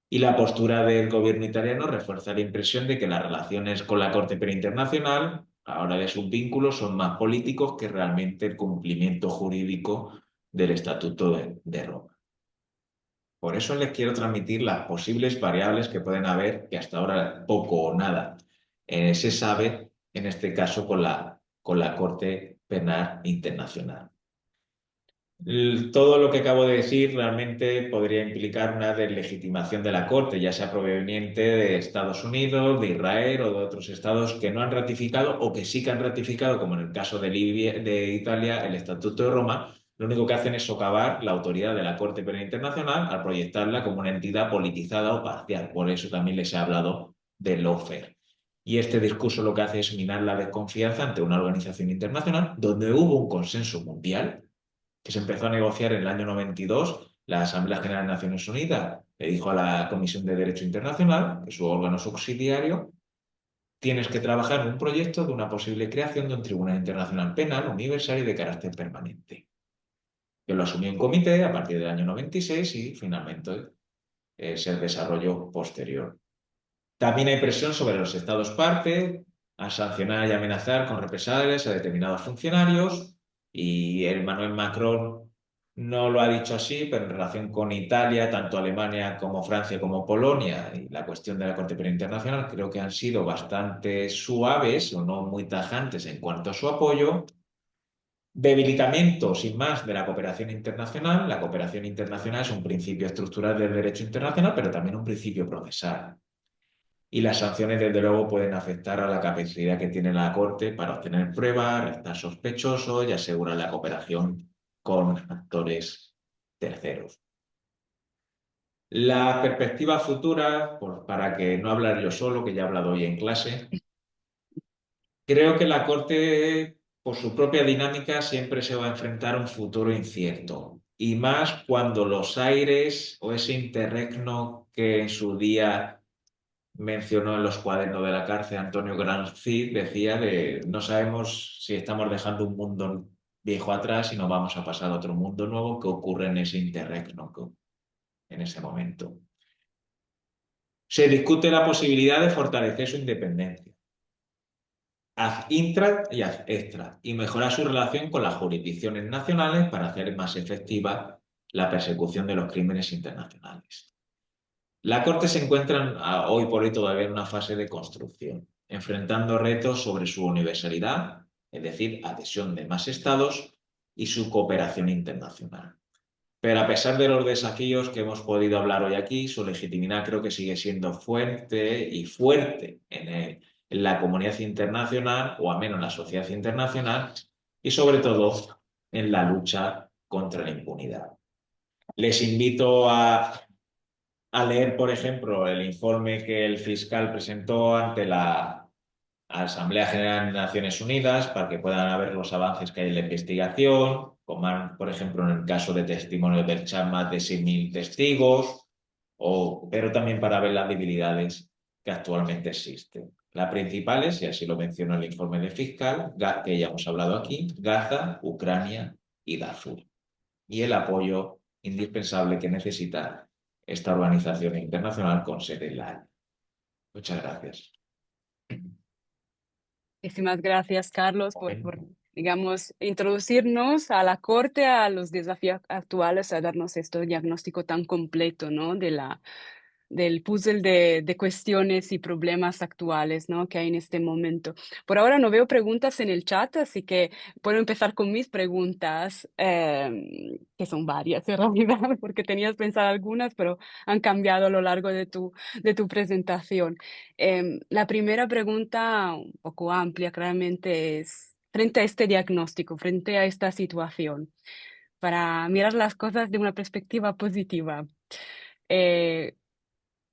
Y la postura del gobierno italiano refuerza la impresión de que las relaciones con la Corte Penal Internacional, ahora de sus vínculos, son más políticos que realmente el cumplimiento jurídico del Estatuto de Roma. Por eso les quiero transmitir las posibles variables que pueden haber, que hasta ahora poco o nada se sabe, en este caso con la Corte Penal Internacional. Todo lo que acabo de decir realmente podría implicar una deslegitimación de la Corte, ya sea proveniente de Estados Unidos, de Israel o de otros estados que no han ratificado o que sí que han ratificado, como en el caso de de Italia, el Estatuto de Roma. Lo único que hacen es socavar la autoridad de la Corte Penal Internacional al proyectarla como una entidad politizada o parcial. Por eso también les he hablado de lawfare. Y este discurso lo que hace es minar la desconfianza ante una organización internacional donde hubo un consenso mundial que se empezó a negociar en el año 92. La Asamblea General de Naciones Unidas le dijo a la Comisión de Derecho Internacional, que es su órgano subsidiario, tienes que trabajar en un proyecto de una posible creación de un Tribunal Internacional Penal universal y de carácter permanente. Que lo asumió un comité a partir del año 96 y finalmente se desarrolló posterior. También hay presión sobre los Estados parte a sancionar y amenazar con represalias a determinados funcionarios y Emmanuel Macron No lo ha dicho así, pero en relación con Italia, tanto Alemania como Francia como Polonia, y la cuestión de la Corte Penal Internacional, creo que han sido bastante suaves o no muy tajantes en cuanto a su apoyo. Debilitamiento, sin más, de la cooperación internacional. La cooperación internacional es un principio estructural del derecho internacional, pero también un principio procesal. Y las sanciones, desde luego, pueden afectar a la capacidad que tiene la Corte para obtener pruebas, arrestar sospechosos y asegurar la cooperación con actores terceros. La perspectiva futura, para que no hablar yo solo, que ya he hablado hoy en clase, creo que la Corte, por su propia dinámica, siempre se va a enfrentar a un futuro incierto. Y más cuando los aires o ese interregno que en su día mencionó en los cuadernos de la cárcel Antonio Gramsci, decía de no sabemos si estamos dejando un mundo viejo atrás y nos vamos a pasar a otro mundo nuevo que ocurre en ese interregno, en ese momento. Se discute la posibilidad de fortalecer su independencia ad intra y ad extra y mejorar su relación con las jurisdicciones nacionales para hacer más efectiva la persecución de los crímenes internacionales. La Corte se encuentra hoy por hoy todavía en una fase de construcción, enfrentando retos sobre su universalidad, es decir, adhesión de más estados y su cooperación internacional. Pero a pesar de los desafíos que hemos podido hablar hoy aquí, su legitimidad creo que sigue siendo fuerte y fuerte en la comunidad internacional, o al menos en la sociedad internacional, y sobre todo en la lucha contra la impunidad. Les invito a leer, por ejemplo, el informe que el fiscal presentó ante la Asamblea General de Naciones Unidas para que puedan ver los avances que hay en la investigación, como por ejemplo en el caso de testimonio del chat más de 6.000 testigos, pero también para ver las debilidades que actualmente existen. Las principales, y así lo menciona el informe del fiscal, que ya hemos hablado aquí, Gaza, Ucrania y Darfur, y el apoyo indispensable que necesita esta organización internacional con sede en La Haya. Muchas gracias. Muchísimas gracias, Carlos, por, Bueno. digamos, introducirnos a la corte, a los desafíos actuales, a darnos este diagnóstico tan completo, ¿no? Del puzzle de cuestiones y problemas actuales, ¿no? Que hay en este momento. Por ahora no veo preguntas en el chat, así que puedo empezar con mis preguntas, que son varias en realidad, porque tenías pensado algunas, pero han cambiado a lo largo de tu presentación. La primera pregunta, un poco amplia, claramente, es, frente a este diagnóstico, frente a esta situación, para mirar las cosas de una perspectiva positiva. eh,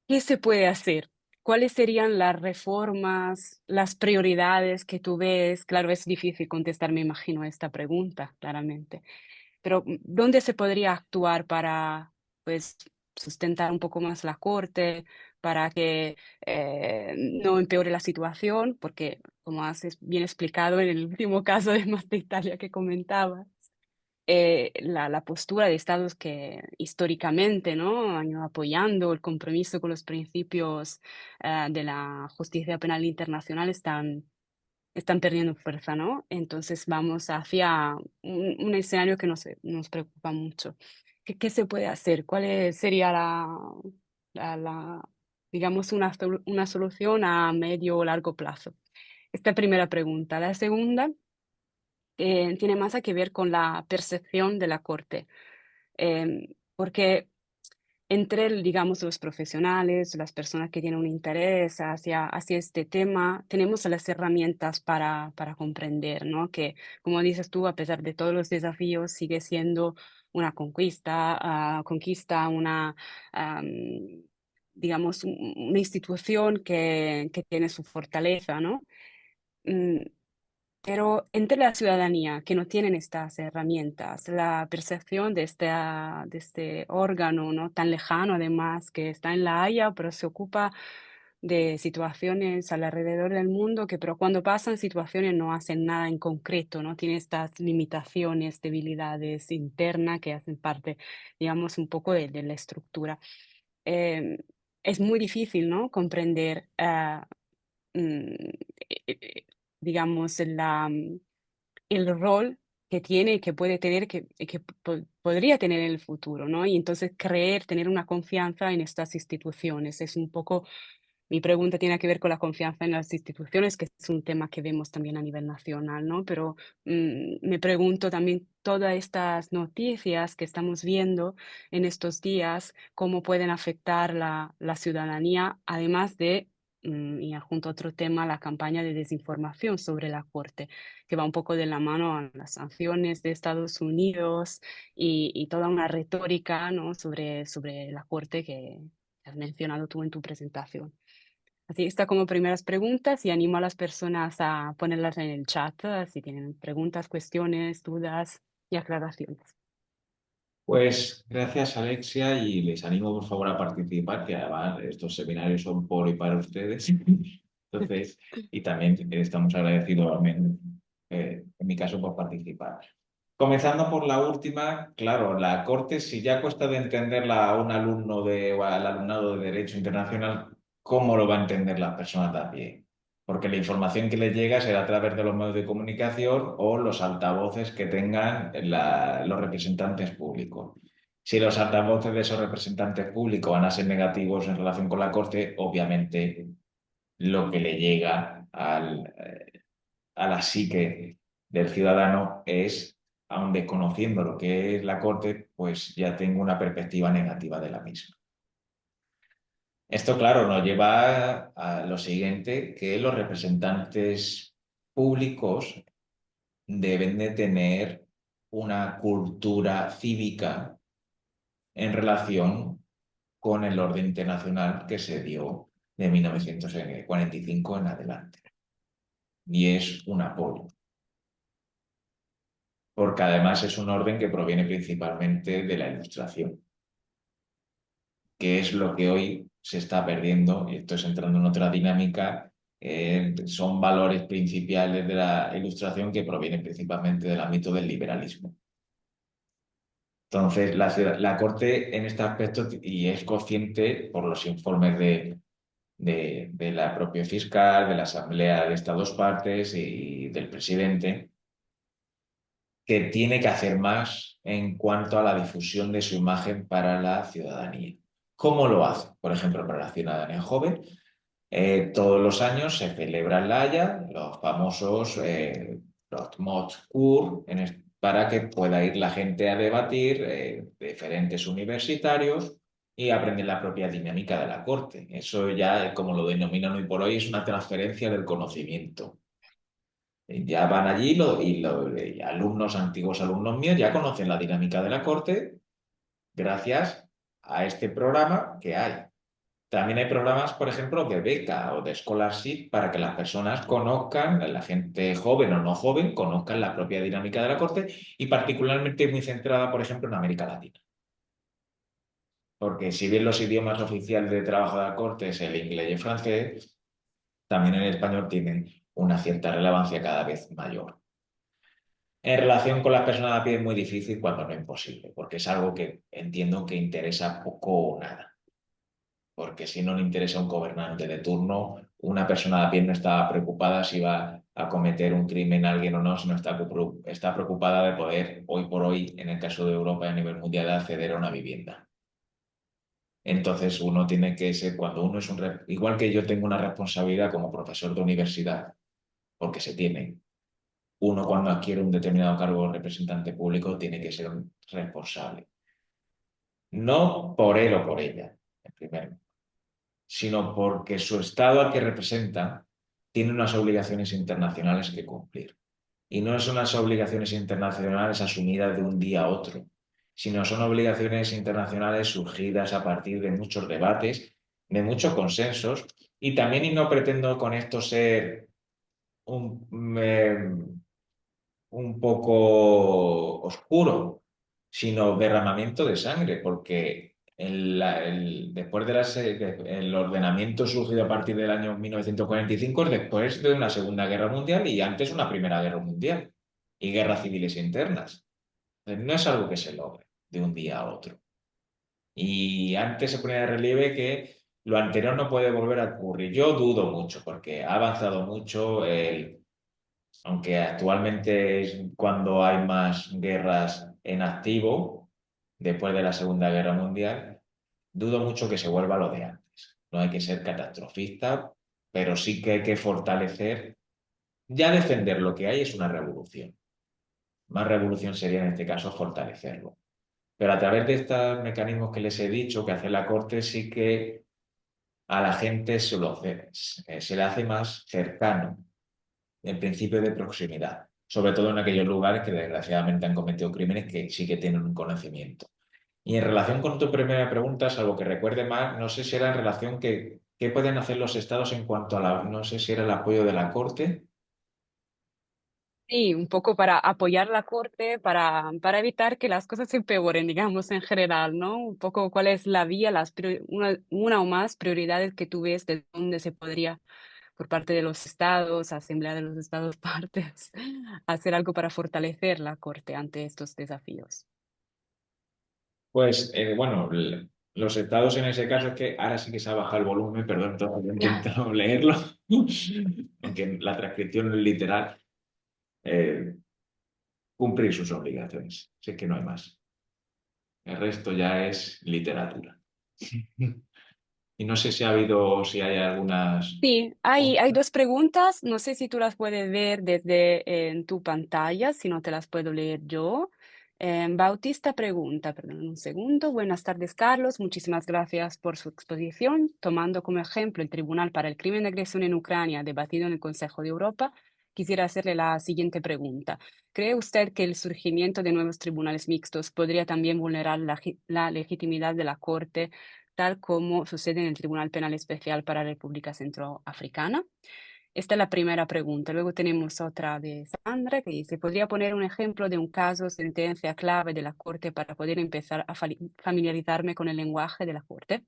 ¿Qué se puede hacer? ¿Cuáles serían las reformas, las prioridades que tú ves? Claro, es difícil contestar, me imagino, a esta pregunta, claramente. Pero ¿dónde se podría actuar para, pues, sustentar un poco más la corte, para que no empeore la situación? Porque, como has bien explicado en el último caso de Más de Italia que comentaba, la postura de estados que históricamente, ¿no? Han ido apoyando el compromiso con los principios de la justicia penal internacional están perdiendo fuerza, ¿no? Entonces vamos hacia un escenario que nos preocupa mucho. ¿Qué se puede hacer? Sería digamos, una solución a medio o largo plazo? Esta primera pregunta. La segunda tiene más a que ver con la percepción de la corte, porque entre, digamos, los profesionales, las personas que tienen un interés hacia este tema, tenemos las herramientas para comprender, ¿no? Que, como dices tú, a pesar de todos los desafíos, sigue siendo una conquista, am, digamos, una institución que tiene su fortaleza, ¿no? Mm, pero entre la ciudadanía que no tienen estas herramientas, la percepción de este órgano, ¿no? Tan lejano, además, que está en La Haya, pero se ocupa de situaciones alrededor del mundo, que pero cuando pasan situaciones no hacen nada en concreto, ¿no? Tiene estas limitaciones, debilidades internas que hacen parte, digamos, un poco de la estructura. Eh, es muy difícil, ¿no? Comprender mm, digamos, el rol que tiene y que puede tener, que podría tener en el futuro, ¿no? Y entonces creer, tener una confianza en estas instituciones. Es un poco, mi pregunta tiene que ver con la confianza en las instituciones, que es un tema que vemos también a nivel nacional, ¿no? Pero me pregunto también todas estas noticias que estamos viendo en estos días, cómo pueden afectar la ciudadanía, además de, y junto a otro tema, la campaña de desinformación sobre la Corte, que va un poco de la mano a las sanciones de Estados Unidos y toda una retórica, ¿no? sobre la Corte que has mencionado tú en tu presentación. Así está como primeras preguntas y animo a las personas a ponerlas en el chat si tienen preguntas, cuestiones, dudas y aclaraciones. Pues gracias, Alexia, y les animo por favor a participar, que además estos seminarios son por y para ustedes. Entonces, y también estamos agradecidos, al menos, en mi caso, por participar. Comenzando por la última, claro, la Corte, si ya cuesta de entenderla a un alumno o al alumnado de Derecho Internacional, ¿cómo lo va a entender la persona también? Porque la información que les llega será a través de los medios de comunicación o los altavoces que tengan los representantes públicos. Si los altavoces de esos representantes públicos van a ser negativos en relación con la Corte, obviamente lo que le llega a la psique del ciudadano es, aun desconociendo lo que es la Corte, pues ya tengo una perspectiva negativa de la misma. Esto, claro, nos lleva a lo siguiente, que los representantes públicos deben de tener una cultura cívica en relación con el orden internacional que se dio de 1945 en adelante. Y es un apoyo, porque además es un orden que proviene principalmente de la Ilustración, que es lo que hoy se está perdiendo, y esto es entrando en otra dinámica, son valores principales de la Ilustración que provienen principalmente del ámbito del liberalismo. Entonces, la Corte en este aspecto, y es consciente por los informes de la propia fiscal, de la Asamblea de estas dos partes y del presidente, que tiene que hacer más en cuanto a la difusión de su imagen para la ciudadanía. ¿Cómo lo hace? Por ejemplo, para la ciudadanía joven, todos los años se celebra en La Haya los famosos Mots para que pueda ir la gente a debatir diferentes universitarios y aprender la propia dinámica de la corte. Eso ya, como lo denominan hoy por hoy, es una transferencia del conocimiento. Ya van allí y alumnos, antiguos alumnos míos, ya conocen la dinámica de la corte gracias a este programa que hay. También hay programas, por ejemplo, de beca o de scholarship para que las personas conozcan, la gente joven o no joven, conozcan la propia dinámica de la corte y particularmente muy centrada, por ejemplo, en América Latina. Porque si bien los idiomas oficiales de trabajo de la corte es el inglés y el francés, también el español tienen una cierta relevancia cada vez mayor. En relación con las personas de a pie es muy difícil cuando no imposible, porque es algo que entiendo que interesa poco o nada. Porque si no le interesa a un gobernante de turno, una persona de a pie no está preocupada si va a cometer un crimen alguien o no, sino está preocupada de poder, hoy por hoy, en el caso de Europa y a nivel mundial, acceder a una vivienda. Entonces uno tiene que ser, cuando uno es igual que yo tengo una responsabilidad como profesor de universidad, porque se tiene, uno cuando adquiere un determinado cargo de representante público tiene que ser un responsable. No por él o por ella, en primer lugar, sino porque su Estado al que representa tiene unas obligaciones internacionales que cumplir. Y no son unas obligaciones internacionales asumidas de un día a otro, sino son obligaciones internacionales surgidas a partir de muchos debates, de muchos consensos, y también, y no pretendo con esto ser un, un poco oscuro, sino derramamiento de sangre, porque después el ordenamiento surgido a partir del año 1945 es después de una Segunda Guerra Mundial y antes una Primera Guerra Mundial y guerras civiles internas. Entonces, no es algo que se logre de un día a otro. Y antes se ponía de relieve que lo anterior no puede volver a ocurrir. Yo dudo mucho porque ha avanzado mucho aunque actualmente es cuando hay más guerras en activo, después de la Segunda Guerra Mundial, dudo mucho que se vuelva lo de antes. No hay que ser catastrofista, pero sí que hay que fortalecer. Ya defender lo que hay es una revolución. Más revolución sería en este caso fortalecerlo. Pero a través de estos mecanismos que les he dicho, que hace la Corte, sí que a la gente se le hace más cercano el principio de proximidad, sobre todo en aquellos lugares que desgraciadamente han cometido crímenes que sí que tienen un conocimiento. Y en relación con tu primera pregunta, salvo que recuerde más, no sé si era en relación que qué pueden hacer los estados en cuanto a no sé si era el apoyo de la Corte. Sí, un poco para apoyar la corte, para evitar que las cosas se empeoren, digamos, en general, ¿no? Un poco cuál es la vía, una o más prioridades que tú ves de dónde se podría, por parte de los estados, Asamblea de los Estados partes, hacer algo para fortalecer la corte ante estos desafíos. Pues bueno, los estados en ese caso es que ahora sí que se ha bajado el volumen, perdón, todavía he intentado leerlo, aunque la transcripción es literal, eh, cumplir sus obligaciones. Sé que no hay más. El resto ya es literatura. Y no sé si ha habido, si hay algunas. Sí, hay dos preguntas. No sé si tú las puedes ver desde en tu pantalla, si no te las puedo leer yo. Bautista pregunta, perdón, un segundo. Buenas tardes, Carlos. Muchísimas gracias por su exposición. Tomando como ejemplo el Tribunal para el Crimen de Agresión en Ucrania debatido en el Consejo de Europa, quisiera hacerle la siguiente pregunta. ¿Cree usted que el surgimiento de nuevos tribunales mixtos podría también vulnerar la legitimidad de la Corte, tal como sucede en el Tribunal Penal Especial para la República Centroafricana? Esta es la primera pregunta. Luego tenemos otra de Sandra que dice, ¿podría poner un ejemplo de un caso, sentencia clave de la Corte para poder empezar a familiarizarme con el lenguaje de la Corte?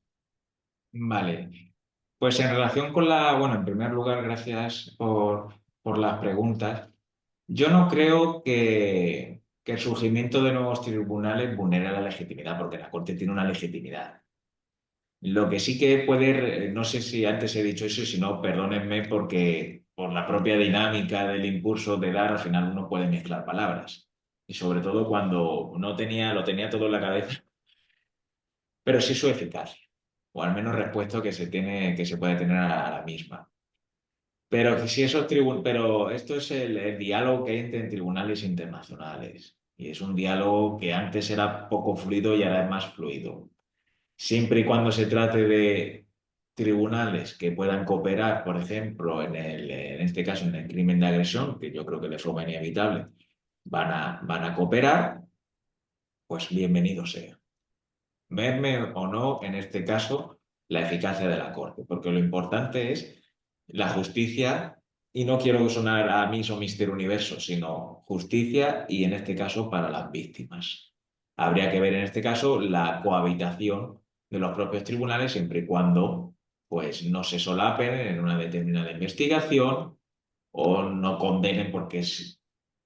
Vale. Pues en relación con bueno, en primer lugar, gracias por las preguntas. Yo no creo que el surgimiento de nuevos tribunales vulnere la legitimidad, porque la Corte tiene una legitimidad. Lo que sí que puede, no sé si antes he dicho eso, si no, perdónenme porque por la propia dinámica del impulso de dar, al final uno puede mezclar palabras. Y sobre todo cuando lo tenía todo en la cabeza, pero sí su eficacia, o al menos respuesta que se puede tener a la misma. Pero si esos pero esto es el diálogo que hay entre tribunales internacionales. Y es un diálogo que antes era poco fluido y ahora es más fluido. Siempre y cuando se trate de tribunales que puedan cooperar, por ejemplo, en este caso en el crimen de agresión, que yo creo que de forma inevitable van a cooperar, pues bienvenido sea. Verme o no, en este caso, la eficacia de la Corte, porque lo importante es la justicia, y no quiero sonar a Miss o Mister Universo, sino justicia y en este caso para las víctimas. Habría que ver en este caso la cohabitación de los propios tribunales siempre y cuando pues, no se solapen en una determinada investigación o no condenen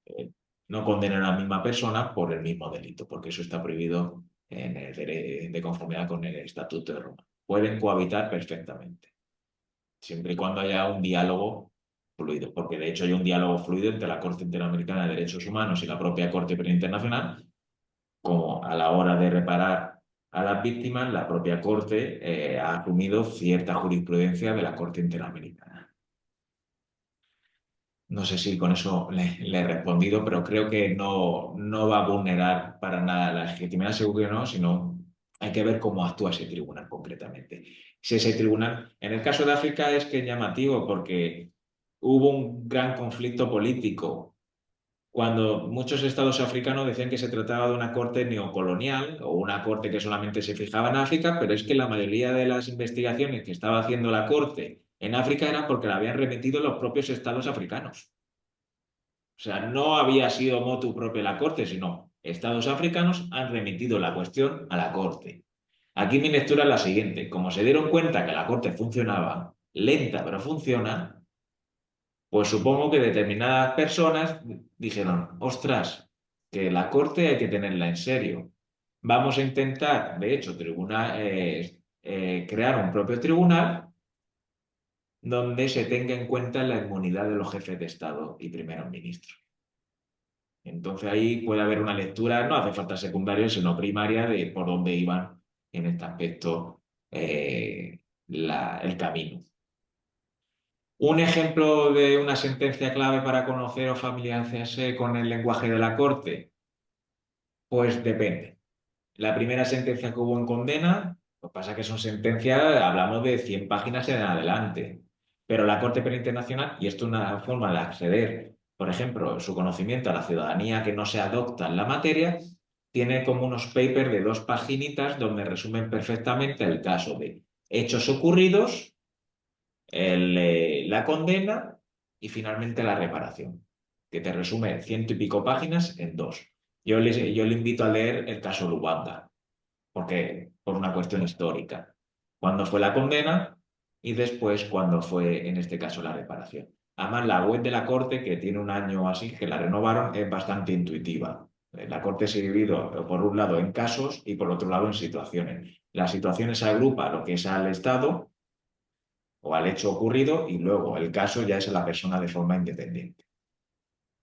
eh, no condenen a la misma persona por el mismo delito, porque eso está prohibido de conformidad con el Estatuto de Roma. Pueden cohabitar perfectamente, siempre y cuando haya un diálogo fluido, porque de hecho hay un diálogo fluido entre la Corte Interamericana de Derechos Humanos y la propia Corte Penal Internacional, como a la hora de reparar a las víctimas, la propia Corte ha asumido cierta jurisprudencia de la Corte Interamericana. No sé si con eso le he respondido, pero creo que no va a vulnerar para nada la legitimidad, seguro que no, sino hay que ver cómo actúa ese tribunal concretamente. Si ese tribunal, en el caso de África es que es llamativo porque hubo un gran conflicto político cuando muchos estados africanos decían que se trataba de una corte neocolonial o una corte que solamente se fijaba en África, pero es que la mayoría de las investigaciones que estaba haciendo la corte en África era porque la habían remitido los propios estados africanos. O sea, no había sido motu propio la Corte, sino estados africanos han remitido la cuestión a la Corte. Aquí mi lectura es la siguiente. Como se dieron cuenta que la Corte funcionaba, lenta pero funciona, pues supongo que determinadas personas dijeron, ostras, que la Corte hay que tenerla en serio. Vamos a intentar, de hecho, crear un propio tribunal donde se tenga en cuenta la inmunidad de los jefes de Estado y primeros ministros. Entonces ahí puede haber una lectura, no hace falta secundaria, sino primaria, de por dónde iban en este aspecto el camino. Un ejemplo de una sentencia clave para conocer o familiarizarse con el lenguaje de la Corte, pues depende. La primera sentencia que hubo en condena, lo que pasa es que son sentencias, hablamos de 100 páginas en adelante, pero la Corte Penal Internacional, y esto es una forma de acceder, por ejemplo, su conocimiento a la ciudadanía que no se adopta en la materia, tiene como unos papers de 2 paginitas donde resumen perfectamente el caso de hechos ocurridos, la condena y finalmente la reparación, que te resume 100 y pico páginas en dos. Yo le invito a leer el caso Lubanga, porque por una cuestión histórica. Cuándo fue la condena y después cuándo fue, en este caso, la reparación. Además, la web de la Corte, que tiene un año así, que la renovaron, es bastante intuitiva. La Corte se ha dividido, por un lado, en casos y por otro lado, en situaciones. Las situaciones se agrupa lo que es al Estado o al hecho ocurrido y luego el caso ya es a la persona de forma independiente.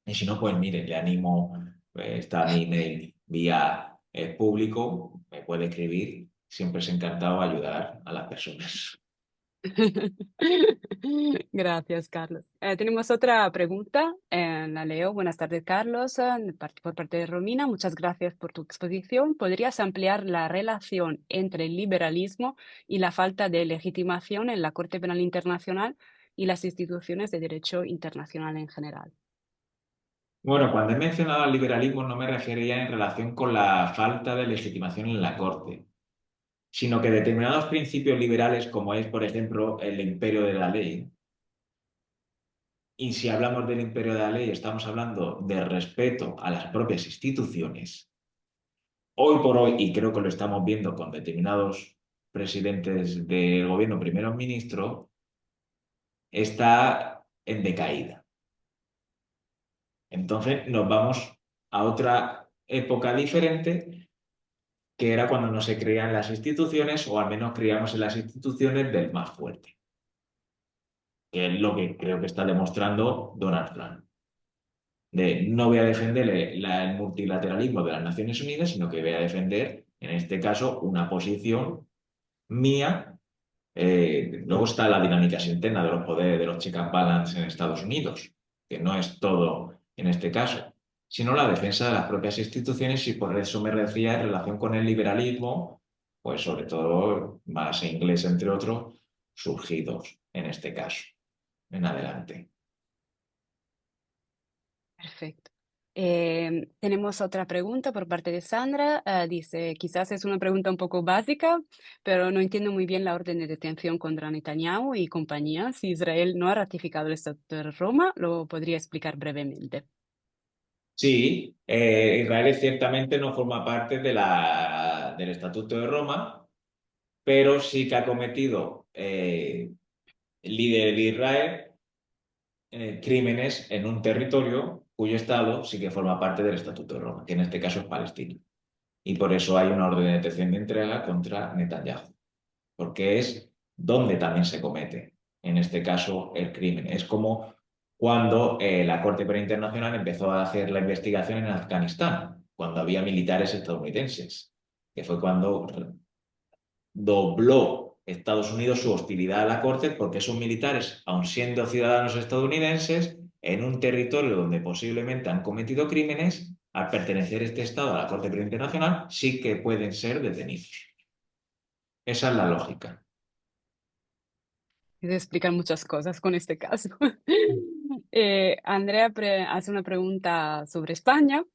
Y si no, pues mire, le animo, está mi email vía público, me puede escribir, siempre es encantado ayudar a las personas. Gracias, Carlos. Tenemos otra pregunta, la leo. Buenas tardes, Carlos, por parte de Romina. Muchas gracias por tu exposición. ¿Podrías ampliar la relación entre el liberalismo y la falta de legitimación en la Corte Penal Internacional y las instituciones de derecho internacional en general? Bueno, cuando he mencionado al liberalismo no me refería en relación con la falta de legitimación en la Corte, sino que determinados principios liberales, como es, por ejemplo, el imperio de la ley, y si hablamos del imperio de la ley, estamos hablando de respeto a las propias instituciones. Hoy por hoy, y creo que lo estamos viendo con determinados presidentes del gobierno, primeros ministros, está en decaída. Entonces nos vamos a otra época diferente, que era cuando no se creían las instituciones, o al menos creíamos en las instituciones del más fuerte, que es lo que creo que está demostrando Donald Trump. De no voy a defender el multilateralismo de las Naciones Unidas, sino que voy a defender, en este caso, una posición mía. Luego está la dinámica interna de los poderes de los check and balance en Estados Unidos, que no es todo en este caso, sino la defensa de las propias instituciones y por eso me refería en relación con el liberalismo, pues sobre todo más inglés, entre otros, surgidos en este caso, en adelante. Perfecto. Tenemos otra pregunta por parte de Sandra. Dice, quizás es una pregunta un poco básica, pero no entiendo muy bien la orden de detención contra Netanyahu y compañía. Si Israel no ha ratificado el Estatuto de Roma, lo podría explicar brevemente. Sí, Israel ciertamente no forma parte del Estatuto de Roma, pero sí que ha cometido el líder de Israel crímenes en un territorio cuyo Estado sí que forma parte del Estatuto de Roma, que en este caso es Palestina. Y por eso hay una orden de detención de entrega contra Netanyahu, porque es donde también se comete, en este caso, el crimen. Es como cuando la Corte Penal Internacional empezó a hacer la investigación en Afganistán, cuando había militares estadounidenses, que fue cuando dobló Estados Unidos su hostilidad a la Corte porque esos militares, aun siendo ciudadanos estadounidenses, en un territorio donde posiblemente han cometido crímenes, al pertenecer este Estado a la Corte Penal Internacional, sí que pueden ser detenidos. Esa es la lógica. Se explican muchas cosas con este caso. Andrea hace una pregunta sobre España.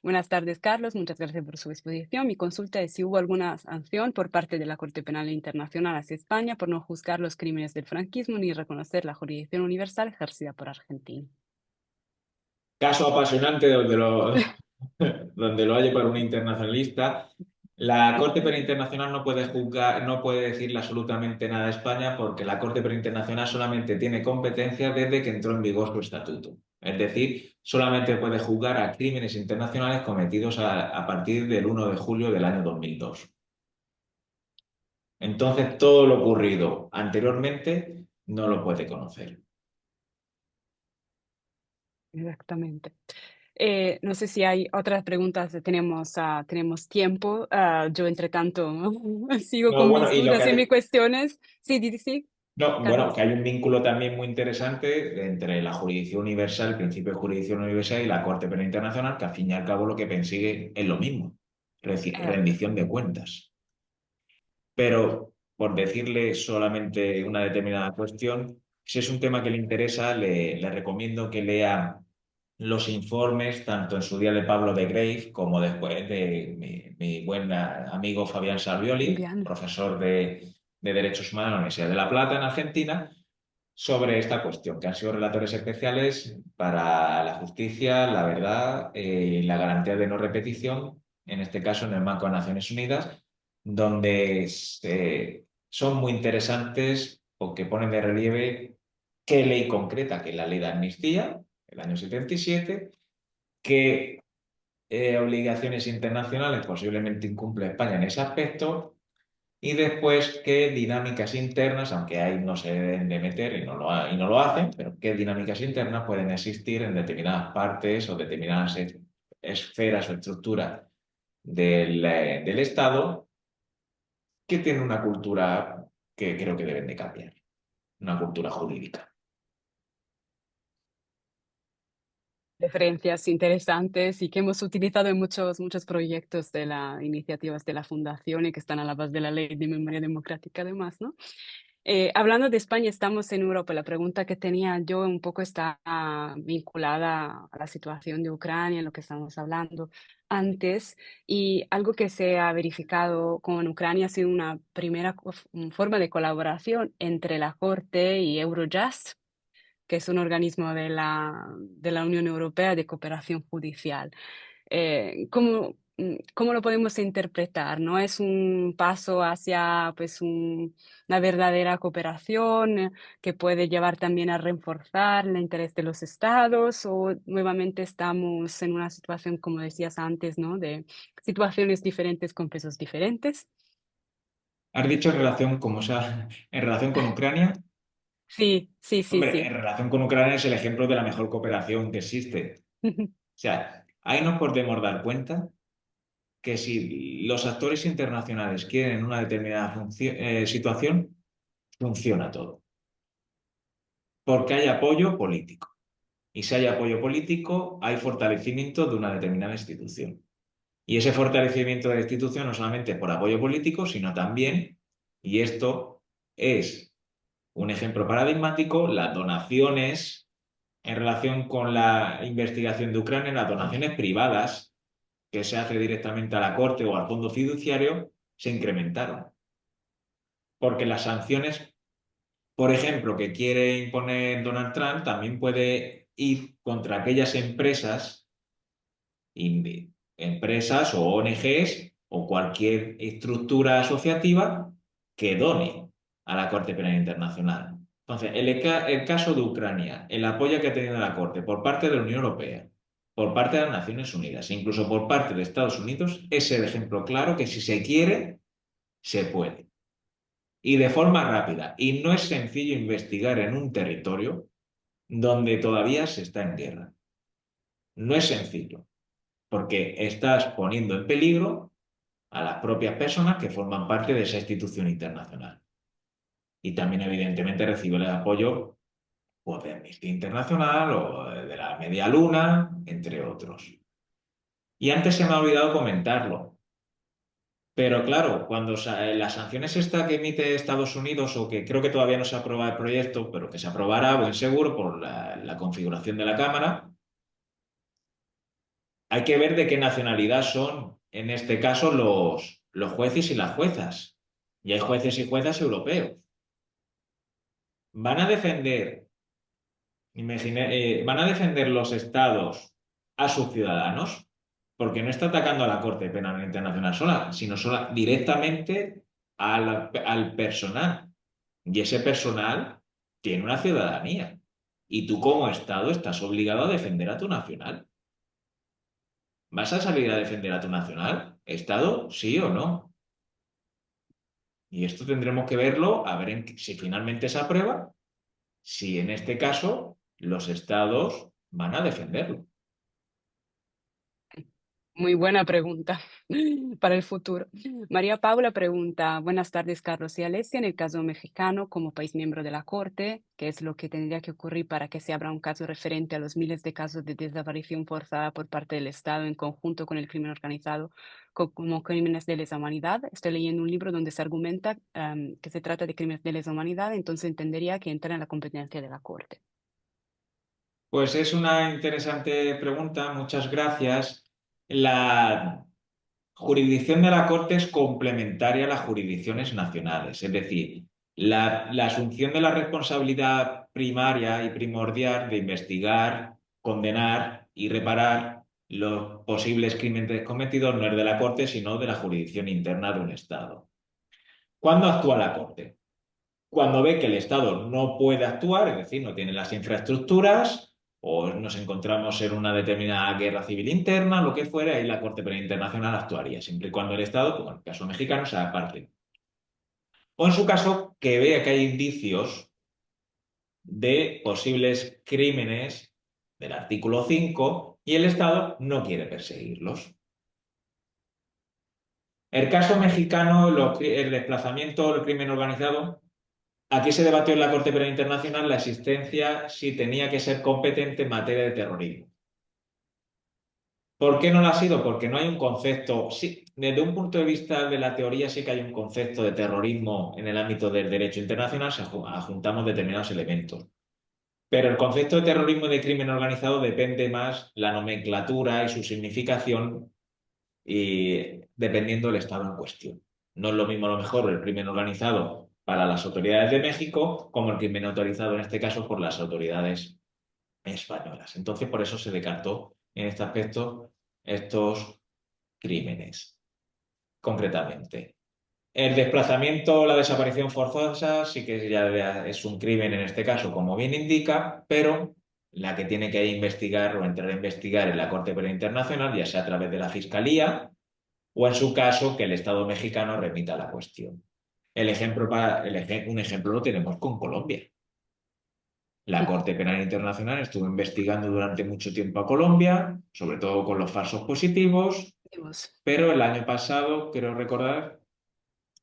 Buenas tardes, Carlos. Muchas gracias por su exposición. Mi consulta es si hubo alguna sanción por parte de la Corte Penal Internacional hacia España por no juzgar los crímenes del franquismo ni reconocer la jurisdicción universal ejercida por Argentina. Caso apasionante donde lo haya para un internacionalista. La Corte Penal Internacional no puede juzgar, no puede decirle absolutamente nada a España porque la Corte Penal Internacional solamente tiene competencia desde que entró en vigor su estatuto. Es decir, solamente puede juzgar a crímenes internacionales cometidos a partir del 1 de julio del año 2002. Entonces, todo lo ocurrido anteriormente no lo puede conocer. Exactamente. No sé si hay otras preguntas, tenemos tiempo. Yo, entre tanto, sigo No, con bueno, mis y lo que dudas y mis hace, cuestiones. Sí, sí, no, bueno, que Carlos. hay un vínculo también muy interesante entre la jurisdicción universal, el principio de jurisdicción universal y la Corte Penal Internacional, que al fin y al cabo lo que persigue es lo mismo, rendición de cuentas. Pero por decirle solamente una determinada cuestión, si es un tema que le interesa, le recomiendo que lea los informes, tanto en su día de Pablo de Grave como después de mi buen amigo Fabián Salvioli, Bien. profesor de Derechos Humanos en la Universidad de La Plata, en Argentina, sobre esta cuestión, que han sido relatores especiales para la justicia, la verdad y la garantía de no repetición, en este caso en el marco de Naciones Unidas, donde son muy interesantes porque ponen de relieve qué ley concreta, que es la ley de amnistía, el año 77, qué obligaciones internacionales posiblemente incumple España en ese aspecto y después, qué dinámicas internas, aunque ahí no se deben de meter y no lo hacen, pero qué dinámicas internas pueden existir en determinadas partes o determinadas esferas o estructuras del Estado que tienen una cultura que creo que deben de cambiar, una cultura jurídica. Referencias interesantes y que hemos utilizado en muchos proyectos de las iniciativas de la Fundación y que están a la base de la Ley de Memoria Democrática, además, ¿no? Hablando de España, estamos en Europa. La pregunta que tenía yo un poco está vinculada a la situación de Ucrania, lo que estamos hablando antes, y algo que se ha verificado con Ucrania ha sido una primera forma de colaboración entre la Corte y Eurojust, que es un organismo de la Unión Europea de cooperación judicial. ¿Cómo lo podemos interpretar? ¿No es un paso hacia pues, una verdadera cooperación que puede llevar también a reforzar el interés de los estados? ¿O nuevamente estamos en una situación, como decías antes, ¿no? De situaciones diferentes con pesos diferentes? ¿Has dicho en relación, como sea, en relación con Ucrania? Sí, sí, sí, Hombre, en sí. relación con Ucrania es el ejemplo de la mejor cooperación que existe. O sea, ahí nos podemos dar cuenta que si los actores internacionales quieren una determinada situación, funciona todo, porque hay apoyo político. Y si hay apoyo político, hay fortalecimiento de una determinada institución. Y ese fortalecimiento de la institución no solamente por apoyo político, sino también, y esto es un ejemplo paradigmático, las donaciones en relación con la investigación de Ucrania, las donaciones privadas que se hace directamente a la Corte o al fondo fiduciario, se incrementaron. Porque las sanciones, por ejemplo, que quiere imponer Donald Trump, también puede ir contra aquellas empresas o ONGs o cualquier estructura asociativa que done a la Corte Penal Internacional. Entonces, el caso de Ucrania, el apoyo que ha tenido la Corte por parte de la Unión Europea, por parte de las Naciones Unidas e incluso por parte de Estados Unidos, es el ejemplo claro que si se quiere, se puede. Y de forma rápida. Y no es sencillo investigar en un territorio donde todavía se está en guerra. No es sencillo, porque estás poniendo en peligro a las propias personas que forman parte de esa institución internacional. Y también, evidentemente, recibe el apoyo pues, de Amnistía Internacional o de la Media Luna, entre otros. Y antes se me ha olvidado comentarlo, pero claro, cuando las sanciones esta que emite Estados Unidos, o que creo que todavía no se aprueba el proyecto, pero que se aprobará, buen seguro, por la configuración de la Cámara, hay que ver de qué nacionalidad son, en este caso, los jueces y las juezas. Y hay jueces y juezas europeos. Van a defender, van a defender los estados a sus ciudadanos, porque no está atacando a la Corte Penal Internacional sola, sino directamente al personal. Y ese personal tiene una ciudadanía. Y tú como Estado estás obligado a defender a tu nacional. ¿Vas a salir a defender a tu nacional? ¿Estado? ¿Sí o no? Y esto tendremos que verlo, a ver si finalmente se aprueba si en este caso los estados van a defenderlo. Muy buena pregunta para el futuro. María Paula pregunta, buenas tardes, Carlos y Alessia. En el caso mexicano, como país miembro de la Corte, ¿qué es lo que tendría que ocurrir para que se abra un caso referente a los miles de casos de desaparición forzada por parte del Estado en conjunto con el crimen organizado como crímenes de lesa humanidad? Estoy leyendo un libro donde se argumenta que se trata de crímenes de lesa humanidad, entonces entendería que entra en la competencia de la Corte. Pues es una interesante pregunta, muchas gracias. La jurisdicción de la Corte es complementaria a las jurisdicciones nacionales, es decir, la asunción de la responsabilidad primaria y primordial de investigar, condenar y reparar los posibles crímenes cometidos no es de la Corte, sino de la jurisdicción interna de un Estado. ¿Cuándo actúa la Corte? Cuando ve que el Estado no puede actuar, es decir, no tiene las infraestructuras, o nos encontramos en una determinada guerra civil interna, lo que fuera, ahí la Corte Penal Internacional actuaría, siempre y cuando el Estado, como en el caso mexicano, se haga parte. O en su caso, que vea que hay indicios de posibles crímenes del artículo 5 y el Estado no quiere perseguirlos. El caso mexicano, el desplazamiento, el crimen organizado. Aquí se debatió en la Corte Penal Internacional la existencia si tenía que ser competente en materia de terrorismo. ¿Por qué no lo ha sido? Porque no hay un concepto, sí, desde un punto de vista de la teoría sí que hay un concepto de terrorismo en el ámbito del derecho internacional, se juntamos determinados elementos. Pero el concepto de terrorismo y de crimen organizado depende más la nomenclatura y su significación y dependiendo del estado en cuestión. No es lo mismo a lo mejor el crimen organizado para las autoridades de México como el crimen autorizado en este caso por las autoridades españolas. Entonces por eso se descartó en este aspecto estos crímenes, concretamente. El desplazamiento o la desaparición forzosa sí que ya es un crimen en este caso, como bien indica, pero la que tiene que investigar o entrar a investigar en la Corte Penal Internacional, ya sea a través de la Fiscalía, o en su caso que el Estado mexicano remita la cuestión. Un ejemplo lo tenemos con Colombia. La Corte Penal Internacional estuvo investigando durante mucho tiempo a Colombia, sobre todo con los falsos positivos, Vemos. pero el año pasado, creo recordar,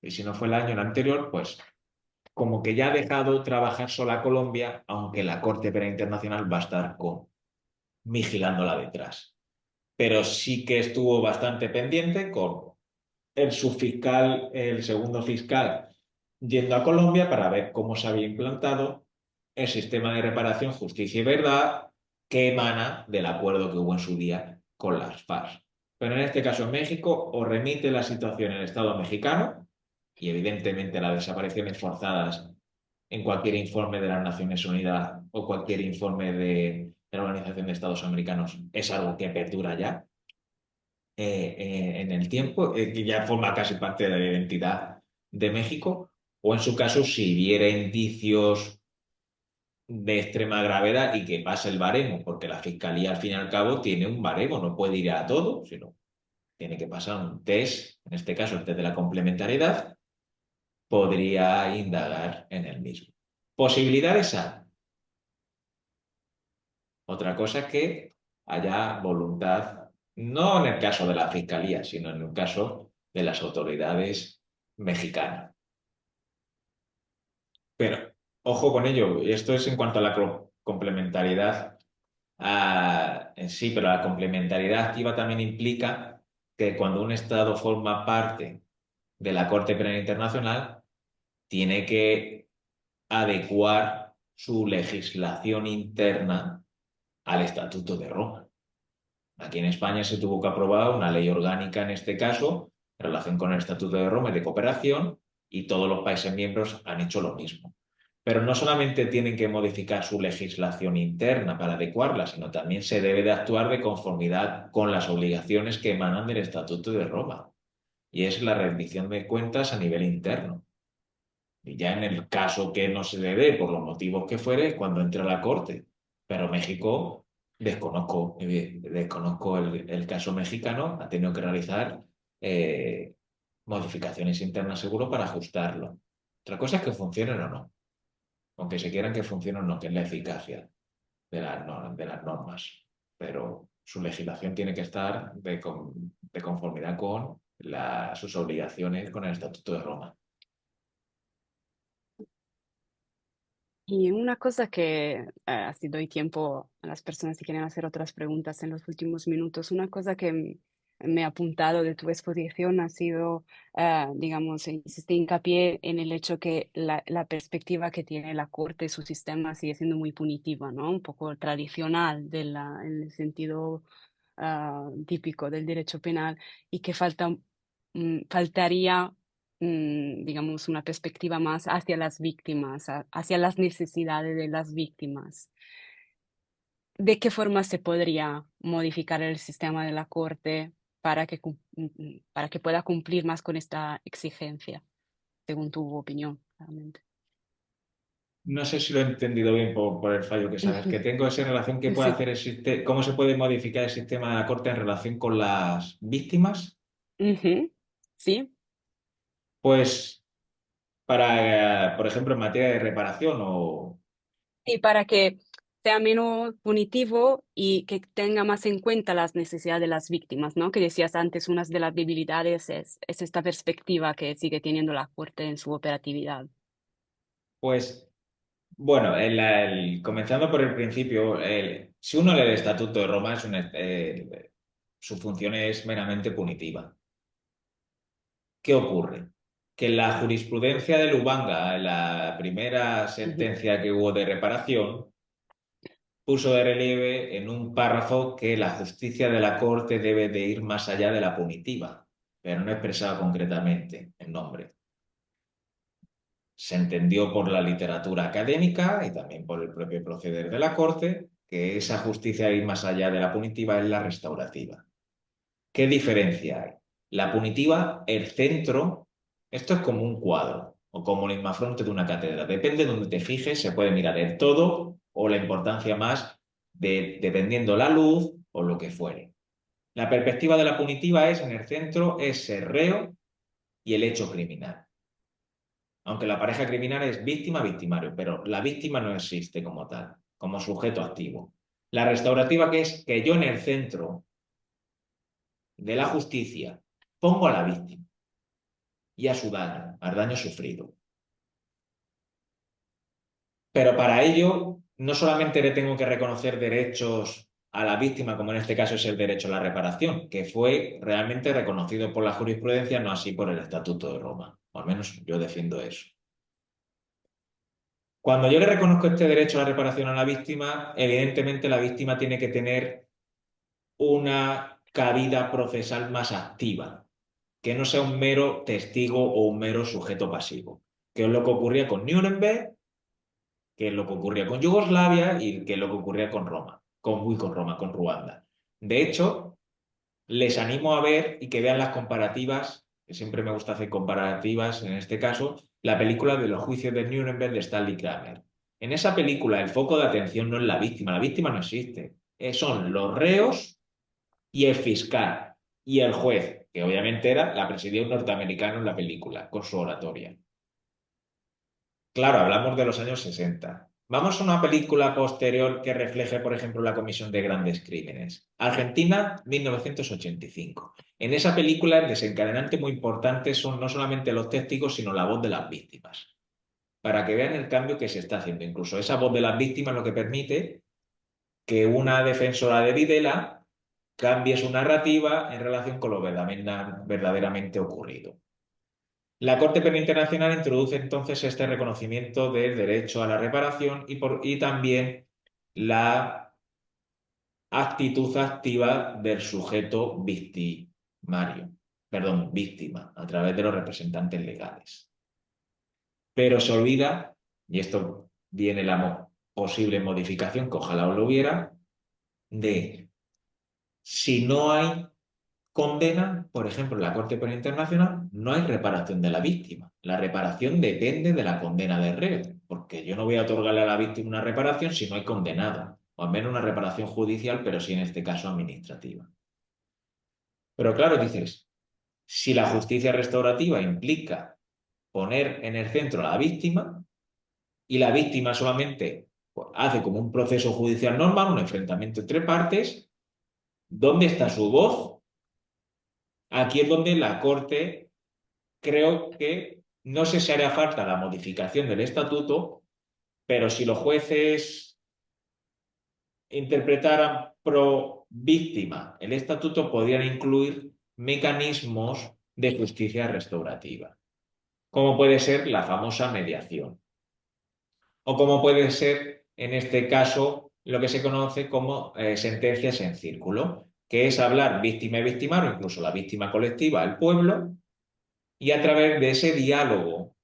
y si no fue el año el anterior, pues como que ya ha dejado trabajar sola Colombia, aunque la Corte Penal Internacional va a estar vigilándola detrás. Pero sí que estuvo bastante pendiente con el subfiscal, el segundo fiscal, yendo a Colombia para ver cómo se había implantado el sistema de reparación, justicia y verdad que emana del acuerdo que hubo en su día con las FARC. Pero en este caso en México o remite la situación el Estado mexicano y evidentemente las desapariciones forzadas en cualquier informe de las Naciones Unidas o cualquier informe de la Organización de Estados Americanos es algo que perdura ya en el tiempo, que ya forma casi parte de la identidad de México, o en su caso, si viera indicios de extrema gravedad y que pase el baremo, porque la Fiscalía al fin y al cabo tiene un baremo, no puede ir a todo, sino tiene que pasar un test, en este caso el test de la complementariedad, podría indagar en el mismo. Posibilidades hay. Otra cosa es que haya voluntad, no en el caso de la Fiscalía, sino en el caso de las autoridades mexicanas. Pero, ojo con ello, esto es en cuanto a la complementariedad en sí, pero la complementariedad activa también implica que cuando un Estado forma parte de la Corte Penal Internacional, tiene que adecuar su legislación interna al Estatuto de Roma. Aquí en España se tuvo que aprobar una ley orgánica en este caso, en relación con el Estatuto de Roma y de cooperación, y todos los países miembros han hecho lo mismo. Pero no solamente tienen que modificar su legislación interna para adecuarla, sino también se debe de actuar de conformidad con las obligaciones que emanan del Estatuto de Roma, y es la rendición de cuentas a nivel interno. Y ya en el caso que no se le dé, por los motivos que fuere, cuando entre a la Corte. Pero México, desconozco el caso mexicano, ha tenido que realizar eh, modificaciones internas seguro para ajustarlo. Otra cosa es que funcionen o no. aunque se quieran que funcione o no, que es la eficacia de las normas. Pero su legislación tiene que estar de conformidad con sus obligaciones con el Estatuto de Roma. Y una cosa que, así doy tiempo a las personas que quieren hacer otras preguntas en los últimos minutos, una cosa que me he apuntado de tu exposición ha sido, digamos, hiciste hincapié en el hecho que la perspectiva que tiene la Corte, su sistema sigue siendo muy punitiva, ¿no? Un poco tradicional en el sentido típico del derecho penal y que faltaría digamos, una perspectiva más hacia las víctimas, hacia las necesidades de las víctimas. ¿De qué forma se podría modificar el sistema de la Corte para que pueda cumplir más con esta exigencia, según tu opinión, realmente? No sé si lo he entendido bien por el fallo que sabes que tengo, esa relación que puede Sí. hacer cómo se puede modificar el sistema de la Corte en relación con las víctimas. Ujú. Sí. Pues por ejemplo, en materia de reparación o Y para que sea menos punitivo y que tenga más en cuenta las necesidades de las víctimas, ¿no? Que decías antes, una de las debilidades es esta perspectiva que sigue teniendo la Corte en su operatividad. pues bueno, comenzando por el principio, si uno lee el Estatuto de Roma, su función es meramente punitiva. ¿Qué ocurre? Que la jurisprudencia de Lubanga, la primera Ujú, sentencia que hubo de reparación, puso de relieve en un párrafo que la justicia de la Corte debe de ir más allá de la punitiva, pero no expresaba concretamente el nombre. Se entendió por la literatura académica y también por el propio proceder de la Corte que esa justicia ir más allá de la punitiva es la restaurativa. ¿Qué diferencia hay? La punitiva, el centro, esto es como un cuadro o como el infrafronte de una catedral. Depende de donde te fijes, se puede mirar el todo o la importancia más dependiendo la luz o lo que fuere. La perspectiva de la punitiva es, en el centro, es el reo y el hecho criminal. Aunque la pareja criminal es víctima-victimario, pero la víctima no existe como tal, como sujeto activo. La restaurativa, que es que yo en el centro de la justicia pongo a la víctima y a su daño, al daño sufrido. Pero para ello, no solamente le tengo que reconocer derechos a la víctima, como en este caso es el derecho a la reparación, que fue realmente reconocido por la jurisprudencia, no así por el Estatuto de Roma. O al menos yo defiendo eso. Cuando yo le reconozco este derecho a la reparación a la víctima, evidentemente la víctima tiene que tener una cabida procesal más activa, que no sea un mero testigo o un mero sujeto pasivo, que es lo que ocurría con Nuremberg, que es lo que ocurría con Yugoslavia y que es lo que ocurría con Roma, con Roma, con Ruanda. De hecho, les animo a ver y que vean las comparativas, que siempre me gusta hacer comparativas, en este caso, la película de los juicios de Nuremberg de Stanley Kramer. En esa película el foco de atención no es la víctima no existe, son los reos y el fiscal y el juez, que obviamente era la presidía un norteamericano en la película, con su oratoria. Claro, hablamos de los años 60. Vamos a una película posterior que refleje, por ejemplo, la comisión de grandes crímenes. Argentina, 1985. En esa película, el desencadenante muy importante son no solamente los testigos, sino la voz de las víctimas. Para que vean el cambio que se está haciendo. Incluso esa voz de las víctimas lo que permite que una defensora de Videla cambie su narrativa en relación con lo verdaderamente ocurrido. La Corte Penal Internacional introduce entonces este reconocimiento del derecho a la reparación y también la actitud activa del sujeto victimario, perdón, víctima, a través de los representantes legales. Pero se olvida, y esto viene la posible modificación, que ojalá lo hubiera, de si no hay condena, por ejemplo, en la Corte Penal Internacional, no hay reparación de la víctima. La reparación depende de la condena del reo, porque yo no voy a otorgarle a la víctima una reparación si no hay condenado, o al menos una reparación judicial, pero sí en este caso administrativa. Pero claro, dices, si la justicia restaurativa implica poner en el centro a la víctima, y la víctima solamente pues, hace como un proceso judicial normal, un enfrentamiento entre partes. ¿Dónde está su voz? Aquí es donde la Corte creo que no sé si haría falta la modificación del estatuto, pero si los jueces interpretaran pro víctima el estatuto, podrían incluir mecanismos de justicia restaurativa, como puede ser la famosa mediación, o como puede ser, en este caso, lo que se conoce como sentencias en círculo, que es hablar víctima y victimario, incluso la víctima colectiva, el pueblo, y a través de ese diálogo,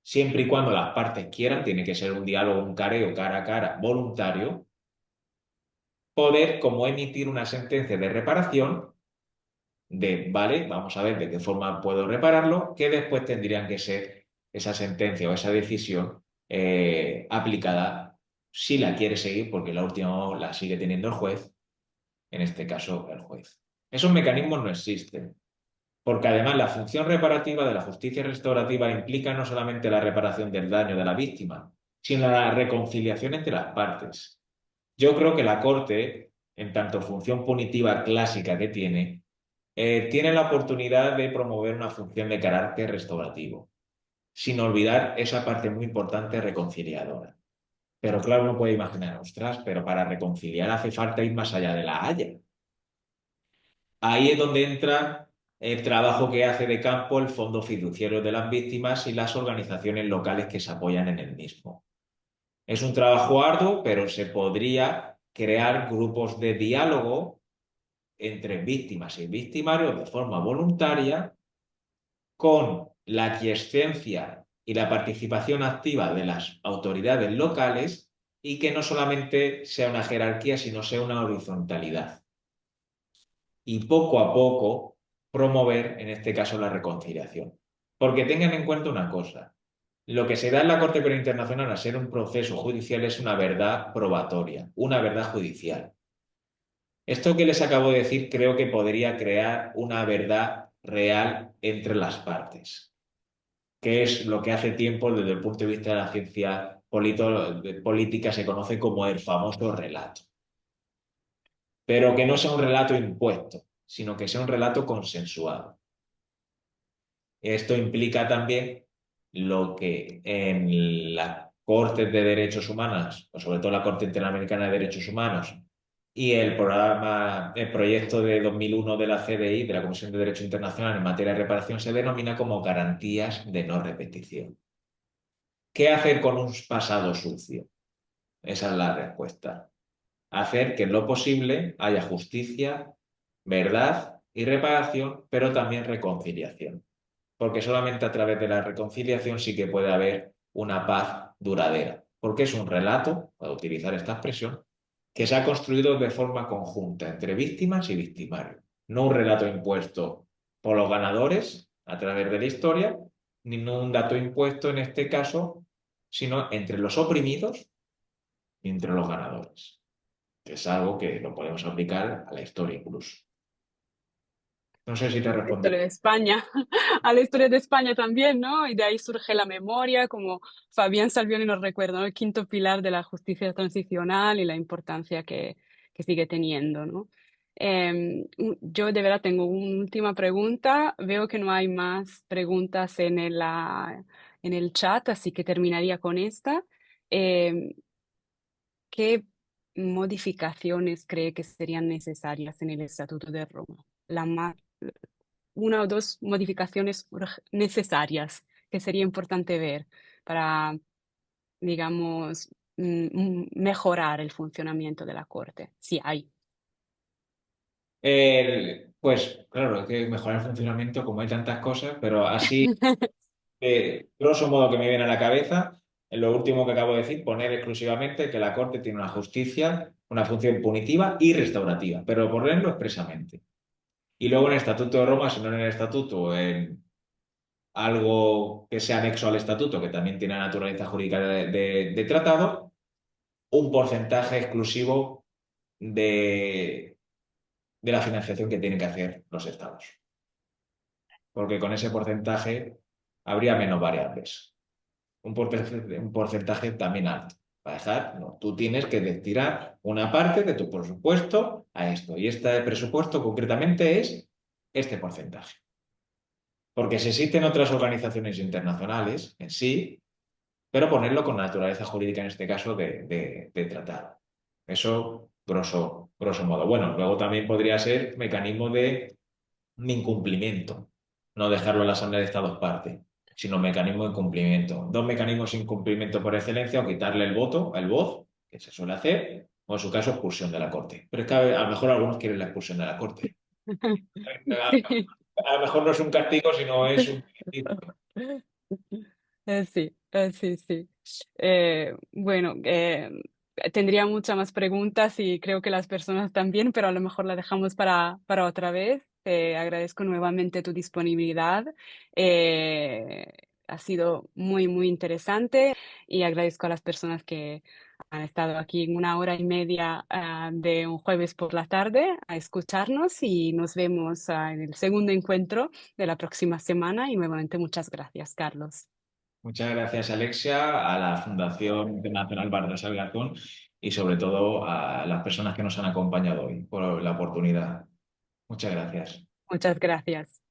siempre y cuando las partes quieran, tiene que ser un diálogo, un careo cara a cara voluntario, poder como emitir una sentencia de reparación de, vale, vamos a ver de qué forma puedo repararlo, que después tendrían que ser esa sentencia o esa decisión aplicada si la quiere seguir, porque la última la sigue teniendo el juez, en este caso el juez. Esos mecanismos no existen. Porque además la función reparativa de la justicia restaurativa implica no solamente la reparación del daño de la víctima, sino la reconciliación entre las partes. Yo creo que la Corte, en tanto función punitiva clásica que tiene la oportunidad de promover una función de carácter restaurativo, sin olvidar esa parte muy importante reconciliadora. Pero claro, uno puede imaginar, ostras, pero para reconciliar hace falta ir más allá de la Haya. Ahí es donde entra el trabajo que hace de campo el Fondo Fiduciario de las Víctimas y las organizaciones locales que se apoyan en el mismo. Es un trabajo arduo, pero se podría crear grupos de diálogo entre víctimas y victimarios de forma voluntaria, con la aquiescencia y la participación activa de las autoridades locales y que no solamente sea una jerarquía, sino sea una horizontalidad. Y poco a poco promover, en este caso, la reconciliación. Porque tengan en cuenta una cosa, lo que se da en la Corte Penal Internacional a ser un proceso judicial es una verdad probatoria, una verdad judicial. Esto que les acabo de decir creo que podría crear una verdad real entre las partes, que es lo que hace tiempo desde el punto de vista de la ciencia política se conoce como el famoso relato, pero que no sea un relato impuesto, sino que sea un relato consensuado. Esto implica también lo que en las Cortes de Derechos Humanos, o sobre todo la Corte Interamericana de Derechos Humanos, y el proyecto de 2001 de la CDI, de la Comisión de Derecho Internacional en materia de reparación, se denomina como garantías de no repetición. ¿Qué hacer con un pasado sucio? Esa es la respuesta. Hacer que en lo posible haya justicia, verdad y reparación, pero también reconciliación, porque solamente a través de la reconciliación sí que puede haber una paz duradera, porque es un relato, para utilizar esta expresión, que se ha construido de forma conjunta entre víctimas y victimarios, no un relato impuesto por los ganadores a través de la historia, ni un dato impuesto en este caso, sino entre los oprimidos y entre los ganadores, que es algo que lo podemos aplicar a la historia incluso. No sé si te La responde. historia de España, a la historia de España también, ¿no? Y de ahí surge la memoria, como Fabián Salvioni nos recuerda, ¿no? El quinto pilar de la justicia transicional y la importancia que sigue teniendo, ¿no? Yo de verdad tengo una última pregunta. Veo que no hay más preguntas en el chat, así que terminaría con esta. Em, ¿Qué modificaciones cree que serían necesarias en el Estatuto de Roma? Una o dos modificaciones necesarias que sería importante ver para, digamos, mejorar el funcionamiento de la Corte, si hay. Pues claro, hay que mejorar el funcionamiento como hay tantas cosas, pero así, grosso modo que me viene a la cabeza, en lo último que acabo de decir, poner exclusivamente que la Corte tiene una justicia, una función punitiva y restaurativa, pero ponerlo expresamente. Y luego en el Estatuto de Roma, si no en el Estatuto, en algo que sea anexo al Estatuto, que también tiene naturaleza jurídica de tratado, un porcentaje exclusivo de, de la financiación que tienen que hacer los estados. Porque con ese porcentaje habría menos variables. un porcentaje también alto. Para dejar, no, tú tienes que destinar una parte de tu presupuesto a esto. Y este presupuesto concretamente es este porcentaje. Porque si existen otras organizaciones internacionales en sí, pero ponerlo con naturaleza jurídica, en este caso, de tratado. Eso, grosso modo. Bueno, luego también podría ser mecanismo de incumplimiento, no dejarlo a la Asamblea de Estados parte, sino mecanismo de incumplimiento. Dos mecanismos de incumplimiento por excelencia, o quitarle el voto, el voz, que se suele hacer, o en su caso expulsión de la Corte. Pero es que a lo mejor algunos quieren la expulsión de la Corte. Sí. A lo mejor no es un castigo, sino es un... Sí, sí, sí. Bueno, tendría muchas más preguntas y creo que las personas también, pero a lo mejor la dejamos para otra vez. Te agradezco nuevamente tu disponibilidad. Eh, Ha sido muy, muy interesante y agradezco a las personas que han estado aquí en una hora y media, de un jueves por la tarde a escucharnos y nos vemos, en el segundo encuentro de la próxima semana y nuevamente muchas gracias, Carlos. Muchas gracias, Alexia, a la Fundación Internacional Baltasar Garzón y sobre todo a las personas que nos han acompañado hoy por la oportunidad. Muchas gracias. Muchas gracias.